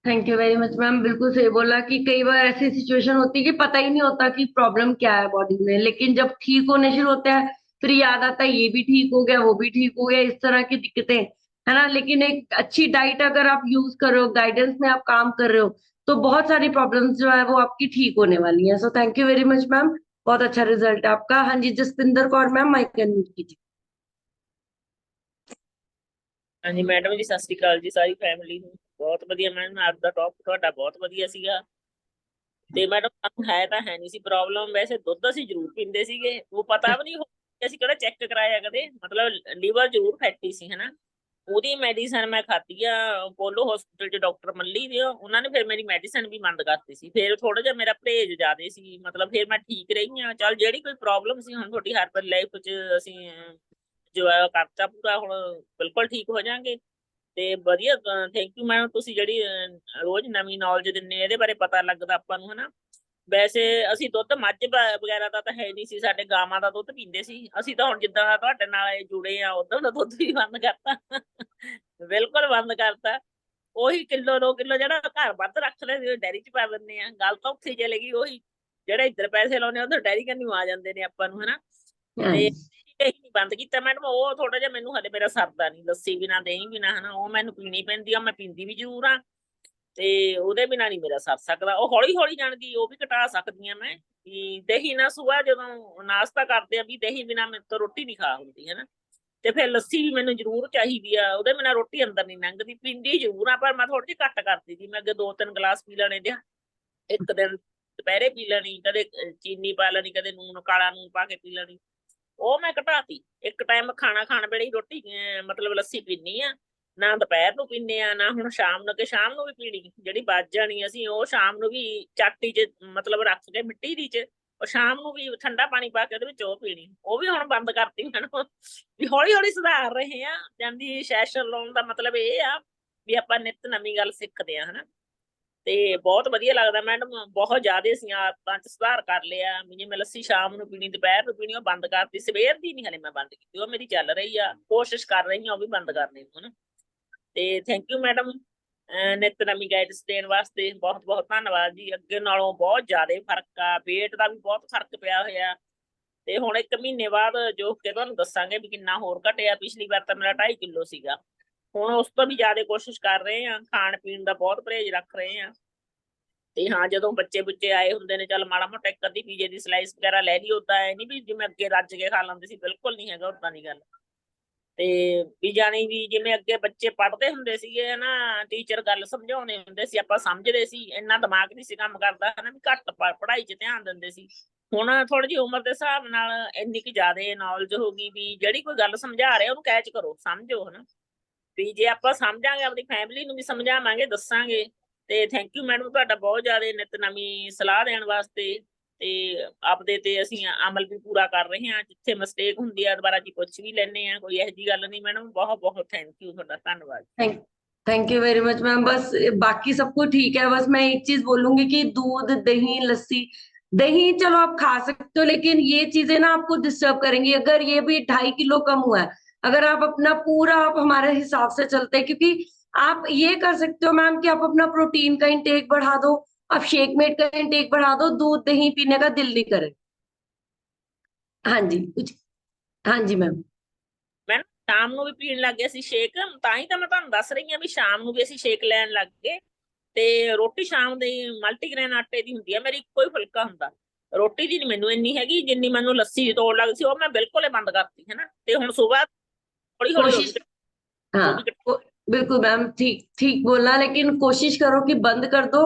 Thank you very much ma'am, बिल्कुल सही बोला कि कई बार ऐसी सिचुएशन होती है कि पता ही नहीं होता कि प्रॉब्लम क्या है बॉडी में, लेकिन जब ठीक होने शुरू होता है फिर याद आता है ये भी ठीक हो गया वो भी ठीक हो गया, इस तरह की दिक्कतें है ना। लेकिन एक अच्छी डाइट अगर आप यूज कर रहे हो, गाइडेंस में आप काम कर रहे हो, तो बहुत सारी प्रॉब्लम्स जो है वो आपकी ठीक होने वाली है। So thank you very much ma'am, बहुत अच्छा रिजल्ट है आपका। हाँ जी, Jaspinder Kaur ma'am mic unmute कीजिए। हाँ जी मैडम जी, सत श्री अकाल जी सारी फैमिली ਨੂੰ। ਬਹੁਤ ਵਧੀਆ ਮੈਡਮ, ਅੱਜ ਦਾ ਟੌਪ ਤੁਹਾਡਾ ਬਹੁਤ ਵਧੀਆ ਸੀਗਾ ਤੇ ਮੈਡਮ ਸਾਨੂੰ ਹੈ ਨਹੀਂ ਸੀ ਪ੍ਰੋਬਲਮ, ਵੈਸੇ ਦੁੱਧ ਅਸੀਂ ਜ਼ਰੂਰ ਪੀਂਦੇ ਸੀਗੇ, ਉਹ ਪਤਾ ਵੀ ਨਹੀਂ ਅਸੀਂ ਕਿਹੜਾ ਚੈੱਕ ਕਰਾਇਆ ਕਦੇ, ਮਤਲਬ ਲੀਵਰ ਜ਼ਰੂਰ ਫੈਟੀ ਸੀ ਹਨਾ। ਉਹਦੀ ਮੈਡੀਸਨ ਮੈਂ ਖਾਧੀ ਆ ਅਪੋਲੋ ਹਸਪੀਟਲ 'ਚ ਡਾਕਟਰ ਮੱਲੀ ਦੀ, ਉਹਨਾਂ ਨੇ ਫਿਰ ਮੇਰੀ ਮੈਡੀਸਨ ਵੀ ਬੰਦ ਕਰਤੀ ਸੀ। ਫਿਰ ਥੋੜਾ ਜਿਹਾ ਮੇਰਾ ਪਰਹੇਜ਼ ਜ਼ਿਆਦਾ ਸੀ, ਮਤਲਬ ਫਿਰ ਮੈਂ ਠੀਕ ਰਹੀ ਹਾਂ। ਚੱਲ ਜਿਹੜੀ ਕੋਈ ਪ੍ਰੋਬਲਮ ਸੀ ਹੁਣ ਤੁਹਾਡੀ ਹਰਬਲ ਲਾਈਫ 'ਚ ਅਸੀਂ ਜੋ ਹੈ ਕਰਤਾ ਪੂਰਾ, ਹੁਣ ਬਿਲਕੁਲ ਠੀਕ ਹੋ ਜਾਾਂਗੇ ਤੇ ਵਧੀਆ। ਥੈਂਕ ਯੂ ਮੈਮ, ਤੁਸੀਂ ਜਿਹੜੀ ਰੋਜ਼ ਨਵੀਂ ਨੌਲੇਜ ਦਿੰਦੇ ਇਹਦੇ ਬਾਰੇ ਪਤਾ ਲੱਗਦਾ ਆਪਾਂ ਨੂੰ ਹਨਾ। ਵੈਸੇ ਅਸੀਂ ਦੁੱਧ ਮੱਝ ਵਗੈਰਾ ਦਾ ਤਾਂ ਹੈ ਨਹੀਂ ਸੀ, ਸਾਡੇ ਗਾਵਾਂ ਦਾ ਦੁੱਧ ਪੀਂਦੇ ਸੀ ਅਸੀਂ ਤਾਂ। ਹੁਣ ਜਿੱਦਾਂ ਤੁਹਾਡੇ ਨਾਲ ਜੁੜੇ ਆ ਉਦੋਂ ਦਾ ਦੁੱਧ ਵੀ ਬੰਦ ਕਰਤਾ, ਬਿਲਕੁਲ ਬੰਦ ਕਰਤਾ। ਉਹੀ ਕਿਲੋ 2 ਕਿਲੋ ਜਿਹੜਾ ਘਰ ਵੱਧ ਰੱਖ ਲੈ ਡੈਰੀ 'ਚ ਪਾ ਦਿੰਦੇ ਆ, ਗੱਲ ਤਾਂ ਉੱਥੇ ਚਲੇਗੀ। ਉਹੀ ਜਿਹੜੇ ਇੱਧਰ ਪੈਸੇ ਲਾਉਂਦੇ ਉਧਰ ਡੈਰੀ ਕੰਨੀ ਆ ਜਾਂਦੇ ਨੇ ਆਪਾਂ ਨੂੰ ਹਨਾ। ਤੇ ਦਹੀਂ ਨਹੀਂ ਬੰਦ ਕੀਤਾ ਮੈਡਮ, ਉਹ ਥੋੜਾ ਜਿਹਾ ਮੈਨੂੰ ਹਲੇ ਮੇਰਾ ਸਰਦਾ ਨਹੀਂ, ਲੱਸੀ ਬਿਨਾ ਦਹੀਂ ਬਿਨਾ ਹਨਾ, ਉਹ ਮੈਨੂੰ ਪੀਣੀ ਪੈਂਦੀ ਆ। ਮੈਂ ਪੀਂਦੀ ਵੀ ਜ਼ਰੂਰ ਆ ਤੇ ਉਹਦੇ ਬਿਨਾ ਨਹੀਂ ਮੇਰਾ ਸਰ ਸਕਦਾ। ਉਹ ਹੌਲੀ ਹੌਲੀ ਜਾਣਦੀ ਉਹ ਵੀ ਘਟਾ ਸਕਦੀ ਆ ਮੈਂ, ਵੀ ਦਹੀਂ ਨਾ ਸੁਬਾਹ ਜਦੋਂ ਨਾਸ਼ਤਾ ਕਰਦੇ ਆ ਵੀ ਦਹੀਂ ਬਿਨਾ ਮੇਰੇ ਤੋਂ ਰੋਟੀ ਨਹੀਂ ਖਾ ਹੁੰਦੀ ਹਨਾ। ਤੇ ਫਿਰ ਲੱਸੀ ਵੀ ਮੈਨੂੰ ਜ਼ਰੂਰ ਚਾਹੀਦੀ ਆ, ਉਹਦੇ ਬਿਨਾ ਰੋਟੀ ਅੰਦਰ ਨਹੀਂ ਲੰਘਦੀ। ਪੀਂਦੀ ਜ਼ਰੂਰ ਆ ਪਰ ਮੈਂ ਥੋੜੀ ਜਿਹੀ ਘੱਟ ਕਰਦੀ ਸੀ। ਮੈਂ ਅੱਗੇ 2-3 ਗਲਾਸ ਪੀ ਲੈਣੇ ਦਿਆ ਇੱਕ ਦਿਨ, ਦੁਪਹਿਰੇ ਪੀ ਲੈਣੀ, ਕਦੇ ਚੀਨੀ ਪਾ ਲੈਣੀ, ਕਦੇ ਨੂਨ ਕਾਲਾ ਨੂਨ ਪਾ ਕੇ ਪੀ ਲੈਣੀ, ਉਹ ਮੈਂ ਘਟਾਤੀ। ਇੱਕ ਟਾਈਮ ਖਾਣਾ ਖਾਣ ਵੇਲੇ ਹੀ ਰੋਟੀ ਮਤਲਬ ਲੱਸੀ ਪੀਂਦੀ ਆ, ਨਾ ਦੁਪਹਿਰ ਨੂੰ ਪੀਂਦੇ ਆ ਨਾ ਹੁਣ ਸ਼ਾਮ ਨੂੰ। ਕਿ ਸ਼ਾਮ ਨੂੰ ਵੀ ਪੀਣੀ ਜਿਹੜੀ ਵੱਜ ਜਾਣੀ ਅਸੀਂ ਉਹ ਸ਼ਾਮ ਨੂੰ ਵੀ ਚਾਟੀ 'ਚ ਮਤਲਬ ਰੱਖ ਕੇ ਮਿੱਟੀ ਦੀ 'ਚ, ਉਹ ਸ਼ਾਮ ਨੂੰ ਵੀ ਠੰਡਾ ਪਾਣੀ ਪਾ ਕੇ ਉਹਦੇ ਵਿੱਚ ਉਹ ਪੀਣੀ, ਉਹ ਵੀ ਹੁਣ ਬੰਦ ਕਰਤੀ ਮੈਡਮ। ਵੀ ਹੌਲੀ ਹੌਲੀ ਸੁਧਾਰ ਰਹੇ ਆ। ਜਾਂਦੀ ਸੈਸ਼ਨ ਲਾਉਣ ਦਾ ਮਤਲਬ ਇਹ ਆ ਵੀ ਆਪਾਂ ਨਿੱਤ ਨਵੀਂ ਗੱਲ ਸਿੱਖਦੇ ਆ ਹਨਾ। ਤੇ ਬਹੁਤ ਵਧੀਆ ਲੱਗਦਾ ਮੈਡਮ, ਬਹੁਤ ਜ਼ਿਆਦਾ ਅਸੀਂ ਆਦਤਾਂ 'ਚ ਸੁਧਾਰ ਕਰ ਲਿਆ। ਜਿਵੇਂ ਲੱਸੀ ਸ਼ਾਮ ਨੂੰ ਪੀਣੀ, ਦੁਪਹਿਰ ਨੂੰ ਪੀਣੀ, ਉਹ ਬੰਦ ਕਰਤੀ। ਸਵੇਰ ਦੀ ਨਹੀਂ ਹਲੇ ਮੈਂ ਬੰਦ ਕੀਤੀ, ਉਹ ਮੇਰੀ ਚੱਲ ਰਹੀ ਆ, ਕੋਸ਼ਿਸ਼ ਕਰ ਰਹੀ ਹਾਂ ਉਹ ਵੀ ਬੰਦ ਕਰਨੀ ਨੂੰ ਹਨਾ। ਤੇ ਥੈਂਕ ਯੂ ਮੈਡਮ ਨਿੱਤ ਨਵੀਂ ਗਾਈਡੈਂਸ ਦੇਣ ਵਾਸਤੇ, ਬਹੁਤ ਬਹੁਤ ਧੰਨਵਾਦ ਜੀ। ਅੱਗੇ ਨਾਲੋਂ ਬਹੁਤ ਜ਼ਿਆਦਾ ਫਰਕ ਆ, ਵੇਟ ਦਾ ਵੀ ਬਹੁਤ ਫਰਕ ਪਿਆ ਹੋਇਆ। ਤੇ ਹੁਣ 1 ਮਹੀਨੇ ਬਾਅਦ ਜੋ ਕਿ ਤੁਹਾਨੂੰ ਦੱਸਾਂਗੇ ਵੀ ਕਿੰਨਾ ਹੋਰ ਘਟਿਆ। ਪਿਛਲੀ ਵਾਰ ਤਾਂ ਮੇਰਾ 2.5 ਕਿਲੋ ਸੀਗਾ, ਹੁਣ ਉਸ ਤੋਂ ਵੀ ਜ਼ਿਆਦਾ ਕੋਸ਼ਿਸ਼ ਕਰ ਰਹੇ ਆ। ਖਾਣ ਪੀਣ ਦਾ ਬਹੁਤ ਪਰਹੇਜ਼ ਰੱਖ ਰਹੇ ਆ। ਤੇ ਹਾਂ ਜਦੋਂ ਬੱਚੇ ਬੁੱਚੇ ਆਏ ਹੁੰਦੇ ਨੇ ਚੱਲ ਮਾੜਾ ਮੋਟਾ ਇੱਕ ਅੱਧੀ ਪੀਜੇ ਦੀ ਸਲਾਈਸ ਵਗੈਰਾ ਲੈ ਲਈ, ਉਦਾਂ ਇਹ ਨਹੀਂ ਵੀ ਜਿਵੇਂ ਅੱਗੇ ਰੱਜ ਕੇ ਖਾ ਲੈਂਦੇ ਸੀ, ਬਿਲਕੁਲ ਨਹੀਂ ਹੈਗਾ ਉਦਾਂ ਦੀ ਗੱਲ। ਤੇ ਵੀ ਜਾਣੀ ਵੀ ਜਿਵੇਂ ਅੱਗੇ ਬੱਚੇ ਪੜ੍ਹਦੇ ਹੁੰਦੇ ਸੀਗੇ ਨਾ, ਟੀਚਰ ਗੱਲ ਸਮਝਾਉਂਦੇ ਹੁੰਦੇ ਸੀ, ਆਪਾਂ ਸਮਝਦੇ ਸੀ, ਇੰਨਾ ਦਿਮਾਗ ਨਹੀਂ ਸੀ ਕੰਮ ਕਰਦਾ ਹਨਾ, ਵੀ ਘੱਟ ਪੜ੍ਹਾਈ 'ਚ ਧਿਆਨ ਦਿੰਦੇ ਸੀ। ਹੁਣ ਥੋੜੀ ਜਿਹੀ ਉਮਰ ਦੇ ਹਿਸਾਬ ਨਾਲ ਇੰਨੀ ਕੁ ਜ਼ਿਆਦਾ ਨੌਲੇਜ ਹੋ ਗਈ ਵੀ ਜਿਹੜੀ ਕੋਈ ਗੱਲ ਸਮਝਾ ਰਿਹਾ ਉਹਨੂੰ ਕੈਚ ਕਰੋ, ਸਮਝੋ ਹਨਾ। ਵੀ ਜੇ ਆਪਾਂ ਸਮਝਾਂਗੇ ਆਪਣੀ ਫੈਮਿਲੀ ਨੂੰ ਵੀ ਸਮਝਾਵਾਂਗੇ, ਦੱਸਾਂਗੇ। ਤੇ ਥੈਂਕ ਯੂ ਮੈਡਮ ਤੁਹਾਡਾ ਬਹੁਤ ਜ਼ਿਆਦਾ ਨਿਤ ਨਵੀਂ ਸਲਾਹ ਦੇਣ ਵਾਸਤੇ। ਤੇ ਆਪਦੇ ਤੇ ਅਸੀਂ ਅਮਲ ਵੀ ਪੂਰਾ ਕਰ ਰਹੇ ਹਾਂ, ਜਿੱਥੇ ਮਿਸਟੇਕ ਹੁੰਦੀ ਆ ਦੁਬਾਰਾ ਜੀ ਪੁੱਛ ਵੀ ਲੈਂਦੇ ਆ, ਕੋਈ ਇਹੋ ਜਿਹੀ ਗੱਲ ਨਹੀਂ ਮੈਡਮ। ਬਹੁਤ बहुत थैंक यू ਤੁਹਾਡਾ, ਧੰਨਵਾਦ। Thank you very much ma'am. बस बाकी सब कुछ ठीक है, बस मैं एक चीज बोलूंगी कि दूध, दही, लस्सी, दही चलो आप खा सकते हो, लेकिन ये चीजें ना आपको डिस्टर्ब करेंगी। अगर ये भी 2.5 किलो कम हुआ है, अगर आप अपना पूरा आप हमारे हिसाब से चलते हैं, क्योंकि आप ये कर सकते हो मैम कि आप अपना प्रोटीन का इंटेक बढ़ा दो, आप शेक मेट का इंटेक बढ़ा दो, दूध दही पीने का दिल नहीं करे। हाँ जी कुछ, हाँ जी मैम। ਮੈਡਮ ਸ਼ਾਮ ਨੂੰ ਵੀ ਪੀਣ ਲੱਗ ਗਏ ਅਸੀਂ ਸ਼ੇਕ, ਤਾਂ ਹੀ ਤਾਂ ਮੈਂ ਤੁਹਾਨੂੰ ਦੱਸ ਰਹੀ ਹਾਂ ਵੀ ਸ਼ਾਮ ਨੂੰ ਵੀ ਅਸੀਂ ਸ਼ੇਕ ਲੈਣ ਲੱਗ ਗਏ। ਤੇ ਰੋਟੀ ਸ਼ਾਮ ਦੀ ਮਲਟੀਗ੍ਰੇਨ ਆਟੇ ਦੀ ਹੁੰਦੀ ਹੈ ਮੇਰੀ, ਇੱਕੋ ਹੀ ਫੁਲਕਾ ਹੁੰਦਾ। ਰੋਟੀ ਦੀ ਨੀ ਮੈਨੂੰ ਇੰਨੀ ਹੈਗੀ ਜਿੰਨੀ ਮੈਨੂੰ ਲੱਸੀ ਦੀ ਤੋੜ ਲੱਗਦੀ ਸੀ, ਉਹ ਮੈਂ ਬਿਲਕੁਲ ਹੀ ਬੰਦ ਕਰਤੀ ਹੈ ਨਾ। ਤੇ ਹੁਣ ਸੁਬਾਹ ਹੌਲੀ ਹੌਲੀ कोशिश, हाँ बिल्कुल मैम, ठीक ठीक बोलना, लेकिन कोशिश करो कि बंद कर दो,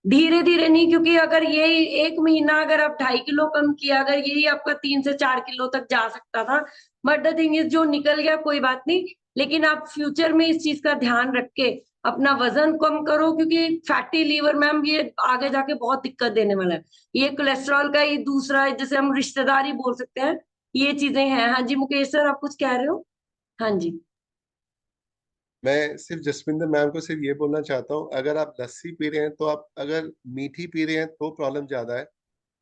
धीरे धीरे नहीं, क्योंकि अगर ये 1 महीना अगर आप 2.5 किलो कम किया, अगर यही आपका 3 से 4 किलो तक जा सकता था, बट द थिंग इज जो निकल गया कोई बात नहीं, लेकिन आप फ्यूचर में इस चीज का ध्यान रख के अपना वजन कम करो, क्योंकि फैटी लीवर मैम ये आगे जाके बहुत दिक्कत देने वाला है। ये कोलेस्ट्रॉल का ये दूसरा, जैसे हम रिश्तेदारी बोल सकते हैं, ये चीजें हैं। हाँ जी मुकेश सर, आप कुछ कह रहे हो? हाँ जी। मैं सिर्फ जसविंदर मैम को सिर्फ ये बोलना चाहता हूँ, अगर आप लस्सी पी रहे हैं तो आप अगर मीठी पी रहे हैं तो प्रॉब्लम ज्यादा है।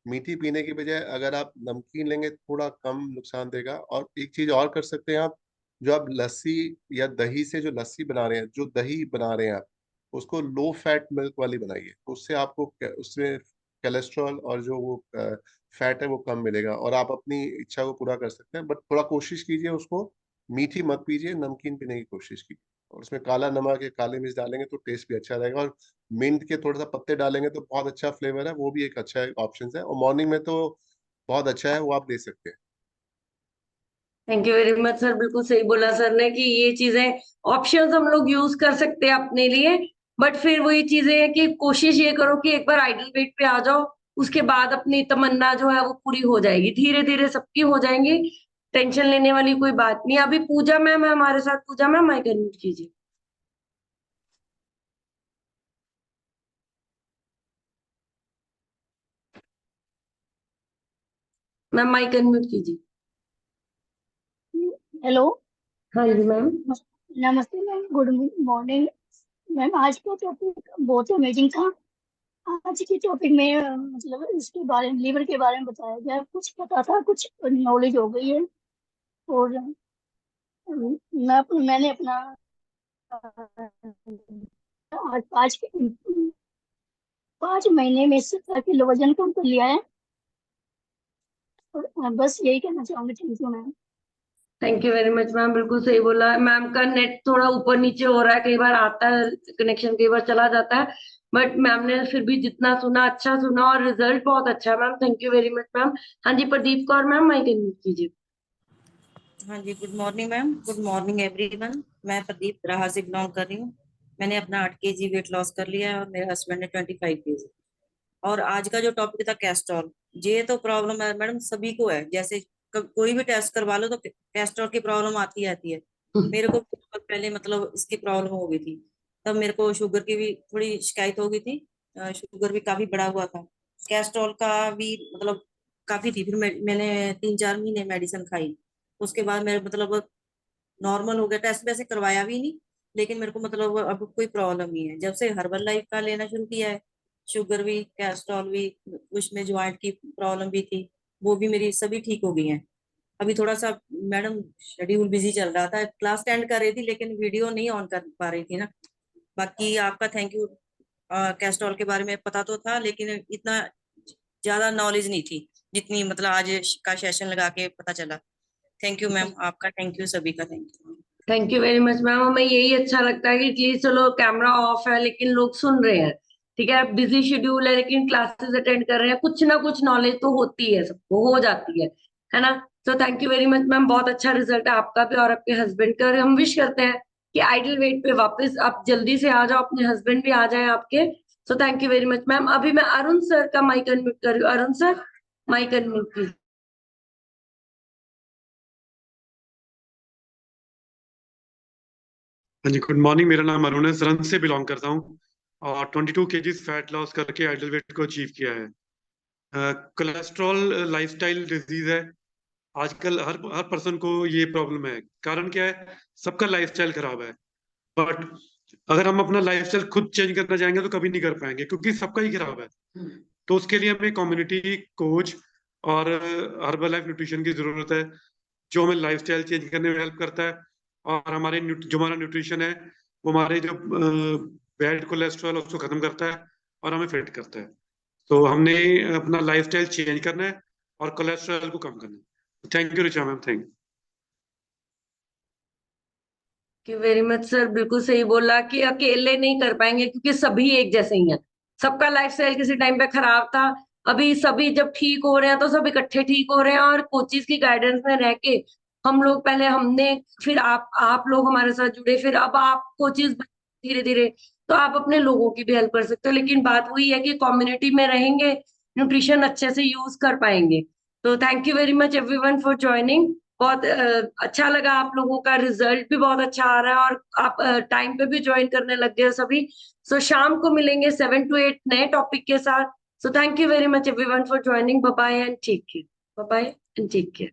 मीठी पीने की बजाय अगर आप नमकीन लेंगे थोड़ा कम नुकसान देगा। और एक चीज और कर सकते हैं आप, जो आप लस्सी या दही से जो लस्सी बना रहे हैं, जो दही बना रहे हैं आप, उसको लो फैट मिल्क वाली बनाइए, तो उससे आपको उसमें कोलेस्ट्रॉल और जो वो फैट है वो कम मिलेगा, और आप अपनी इच्छा को पूरा कर सकते हैं। बट थोड़ा कोशिश कीजिए उसको मीठी मत पीजिए, नमकीन पीने की कोशिश कीजिए। और उसमें काला नमक या काली मिर्च डालेंगे तो टेस्ट भी अच्छा रहेगा, और मिंट के थोड़ा सा पत्ते डालेंगे तो बहुत अच्छा फ्लेवर है, वो भी एक अच्छा ऑप्शन है। और मॉर्निंग में तो बहुत अच्छा है, वो आप ले सकते हैं। Thank you very much sir, बिल्कुल सही बोला सर ने कि ये चीजें ऑप्शंस हम लोग यूज कर सकते हैं अपने लिए, बट फिर वही चीजें हैं कि कोशिश ये करो कि एक बार आइडल वेट पे आ जाओ, उसके बाद अपनी तमन्ना जो है वो पूरी हो जाएगी, धीरे धीरे सबकी हो जाएंगी। टेंशन लेने वाली कोई बात नहीं। अभी पूजा मैम है हमारे साथ, पूजा मैम माइक अनम्यूट कीजिए। मैम माइक अनम्यूट कीजिए। हेलो। हाँ जी मैम। नमस्ते मैम, गुड मॉर्निंग मैम। आज का टॉपिक बहुत अमेजिंग था। आज के टॉपिक में मतलब इसके बारे में, लीवर के बारे में बताया गया, कुछ पता था, कुछ नॉलेज हो गई है। और मैंने अपना आज 5 महीने में 70 किलो वजन कम कर लिया है। और बस यही कहना चाहूंगी। Thank you ma'am. Thank you very much ma'am, बिल्कुल सही बोला है मैम का। नेट थोड़ा ऊपर नीचे हो रहा है, कई बार आता है कनेक्शन, कई बार चला जाता है, बट मैम ने फिर भी जितना सुना अच्छा सुना, और रिजल्ट बहुत अच्छा है ma'am. Thank you very much ma'am. हाँ जी Pradeep Kaur ma'am, mic unmute कीजिए। हाँ जी, good morning ma'am, good morning everyone. मैं प्रदीप राहा से बिलोंग कर रही हूँ। मैंने अपना 8 kg वेट लॉस कर लिया है और मेरे हस्बैंड ने 25 kg। और आज का जो टॉपिक था कैस्ट्रॉल, ये तो प्रॉब्लम है मैडम सभी को है। जैसे कोई भी टेस्ट करवा लो तो कैस्ट्रॉल की प्रॉब्लम आती रहती है। मेरे को पहले मतलब इसकी प्रॉब्लम हो गई थी, तब मेरे को शुगर की भी थोड़ी शिकायत हो गई थी, शुगर भी काफी बढ़ा हुआ था, कैस्ट्रॉल का भी मतलब काफी थी। फिर मैंने 3-4 महीने मेडिसिन खाई, उसके बाद मेरे मतलब नॉर्मल हो गया। टेस्ट वैसे करवाया भी नहीं, लेकिन मेरे को मतलब अब कोई प्रॉब्लम नहीं है। जब से हर्बल लाइफ का लेना शुरू किया है, शुगर भी, कैस्ट्रॉल भी, उसमें ज्वाइंट की प्रॉब्लम भी थी, वो भी मेरी सभी ठीक हो गई हैं। अभी थोड़ा सा मैडम शेड्यूल बिजी चल रहा था, क्लास अटेंड कर रही थी लेकिन वीडियो नहीं ऑन कर पा रही थी ना। बाकी आपका थैंक यू। कैस्ट्रॉल के बारे में पता तो था, लेकिन इतना ज्यादा नॉलेज नहीं थी जितनी मतलब आज का सेशन लगा के पता चला। थैंक यू मैम, आपका थैंक यू, सभी का thank you. Thank you very much ma'am. हमें यही अच्छा लगता है कि एटलीस्ट चलो कैमरा ऑफ है लेकिन लोग सुन रहे हैं, ठीक है, बिजी शेड्यूल है लेकिन क्लासेस अटेंड कर रहे हैं, कुछ ना कुछ नॉलेज तो होती है, सबको हो जाती है ना। तो thank you very much ma'am, बहुत अच्छा रिजल्ट है आपका भी और आपके हस्बैंड का। और हम विश करते हैं कि आइडल वेट पे वापस आप जल्दी से आ जाओ, अपने हस्बैंड भी आ जाए आपके। So thank you very much ma'am. अभी मैं अरुण सर का माइक अनम्यूट कर रही हूँ। Arun sir. Mic unmute please. हाँ जी, गुड मॉर्निंग। मेरा नाम अरुण है, सरन से बिलोंग करता हूँ और 22 केजीज फैट लॉस करके आइडल वेट को अचीव किया है। कोलेस्ट्रॉल लाइफस्टाइल डिजीज है। आजकल हर हर पर्सन को ये प्रॉब्लम है। कारण क्या है? सबका लाइफस्टाइल खराब है। बट अगर हम अपना लाइफस्टाइल खुद चेंज करना चाहेंगे तो कभी नहीं कर पाएंगे, क्योंकि सबका ही खराब है। तो उसके लिए हमें कम्युनिटी कोच और हर्बल लाइफ न्यूट्रिशन की जरूरत है, जो हमें लाइफस्टाइल चेंज करने में हेल्प करता है। और जो हमारा न्यूट्रिशन है वो हमारे जो बैड कोलेस्ट्रॉल उसको खत्म करता है और हमें फिट करता है। तो हमने अपना लाइफस्टाइल चेंज करना है और कोलेस्ट्रॉल को कम करना है। Thank you Richa ma'am, thank you very much sir. बिल्कुल सही बोला कि अकेले नहीं कर पाएंगे, क्योंकि सभी एक जैसे ही हैं। सबका लाइफस्टाइल किसी टाइम पे खराब था, अभी सभी जब ठीक हो रहे हैं तो सब इकट्ठे ठीक हो रहे हैं। और कोचिज की गाइडेंस में रह के हम लोग पहले हमने, फिर आप लोग हमारे साथ जुड़े, फिर अब आप कोचिज धीरे धीरे, तो आप अपने लोगों की भी हेल्प कर सकते हो। लेकिन बात वही है कि कम्युनिटी में रहेंगे, न्यूट्रिशन अच्छे से यूज कर पाएंगे। तो thank you very much everyone for joining. बहुत अच्छा लगा, आप लोगों का रिजल्ट भी बहुत अच्छा आ रहा है और आप टाइम पे भी ज्वाइन करने लग गए हो सभी। सो शाम को मिलेंगे 7 to 8 नए टॉपिक के साथ। So thank you very much everyone for joining. Bye bye and take care. Bye bye and take care.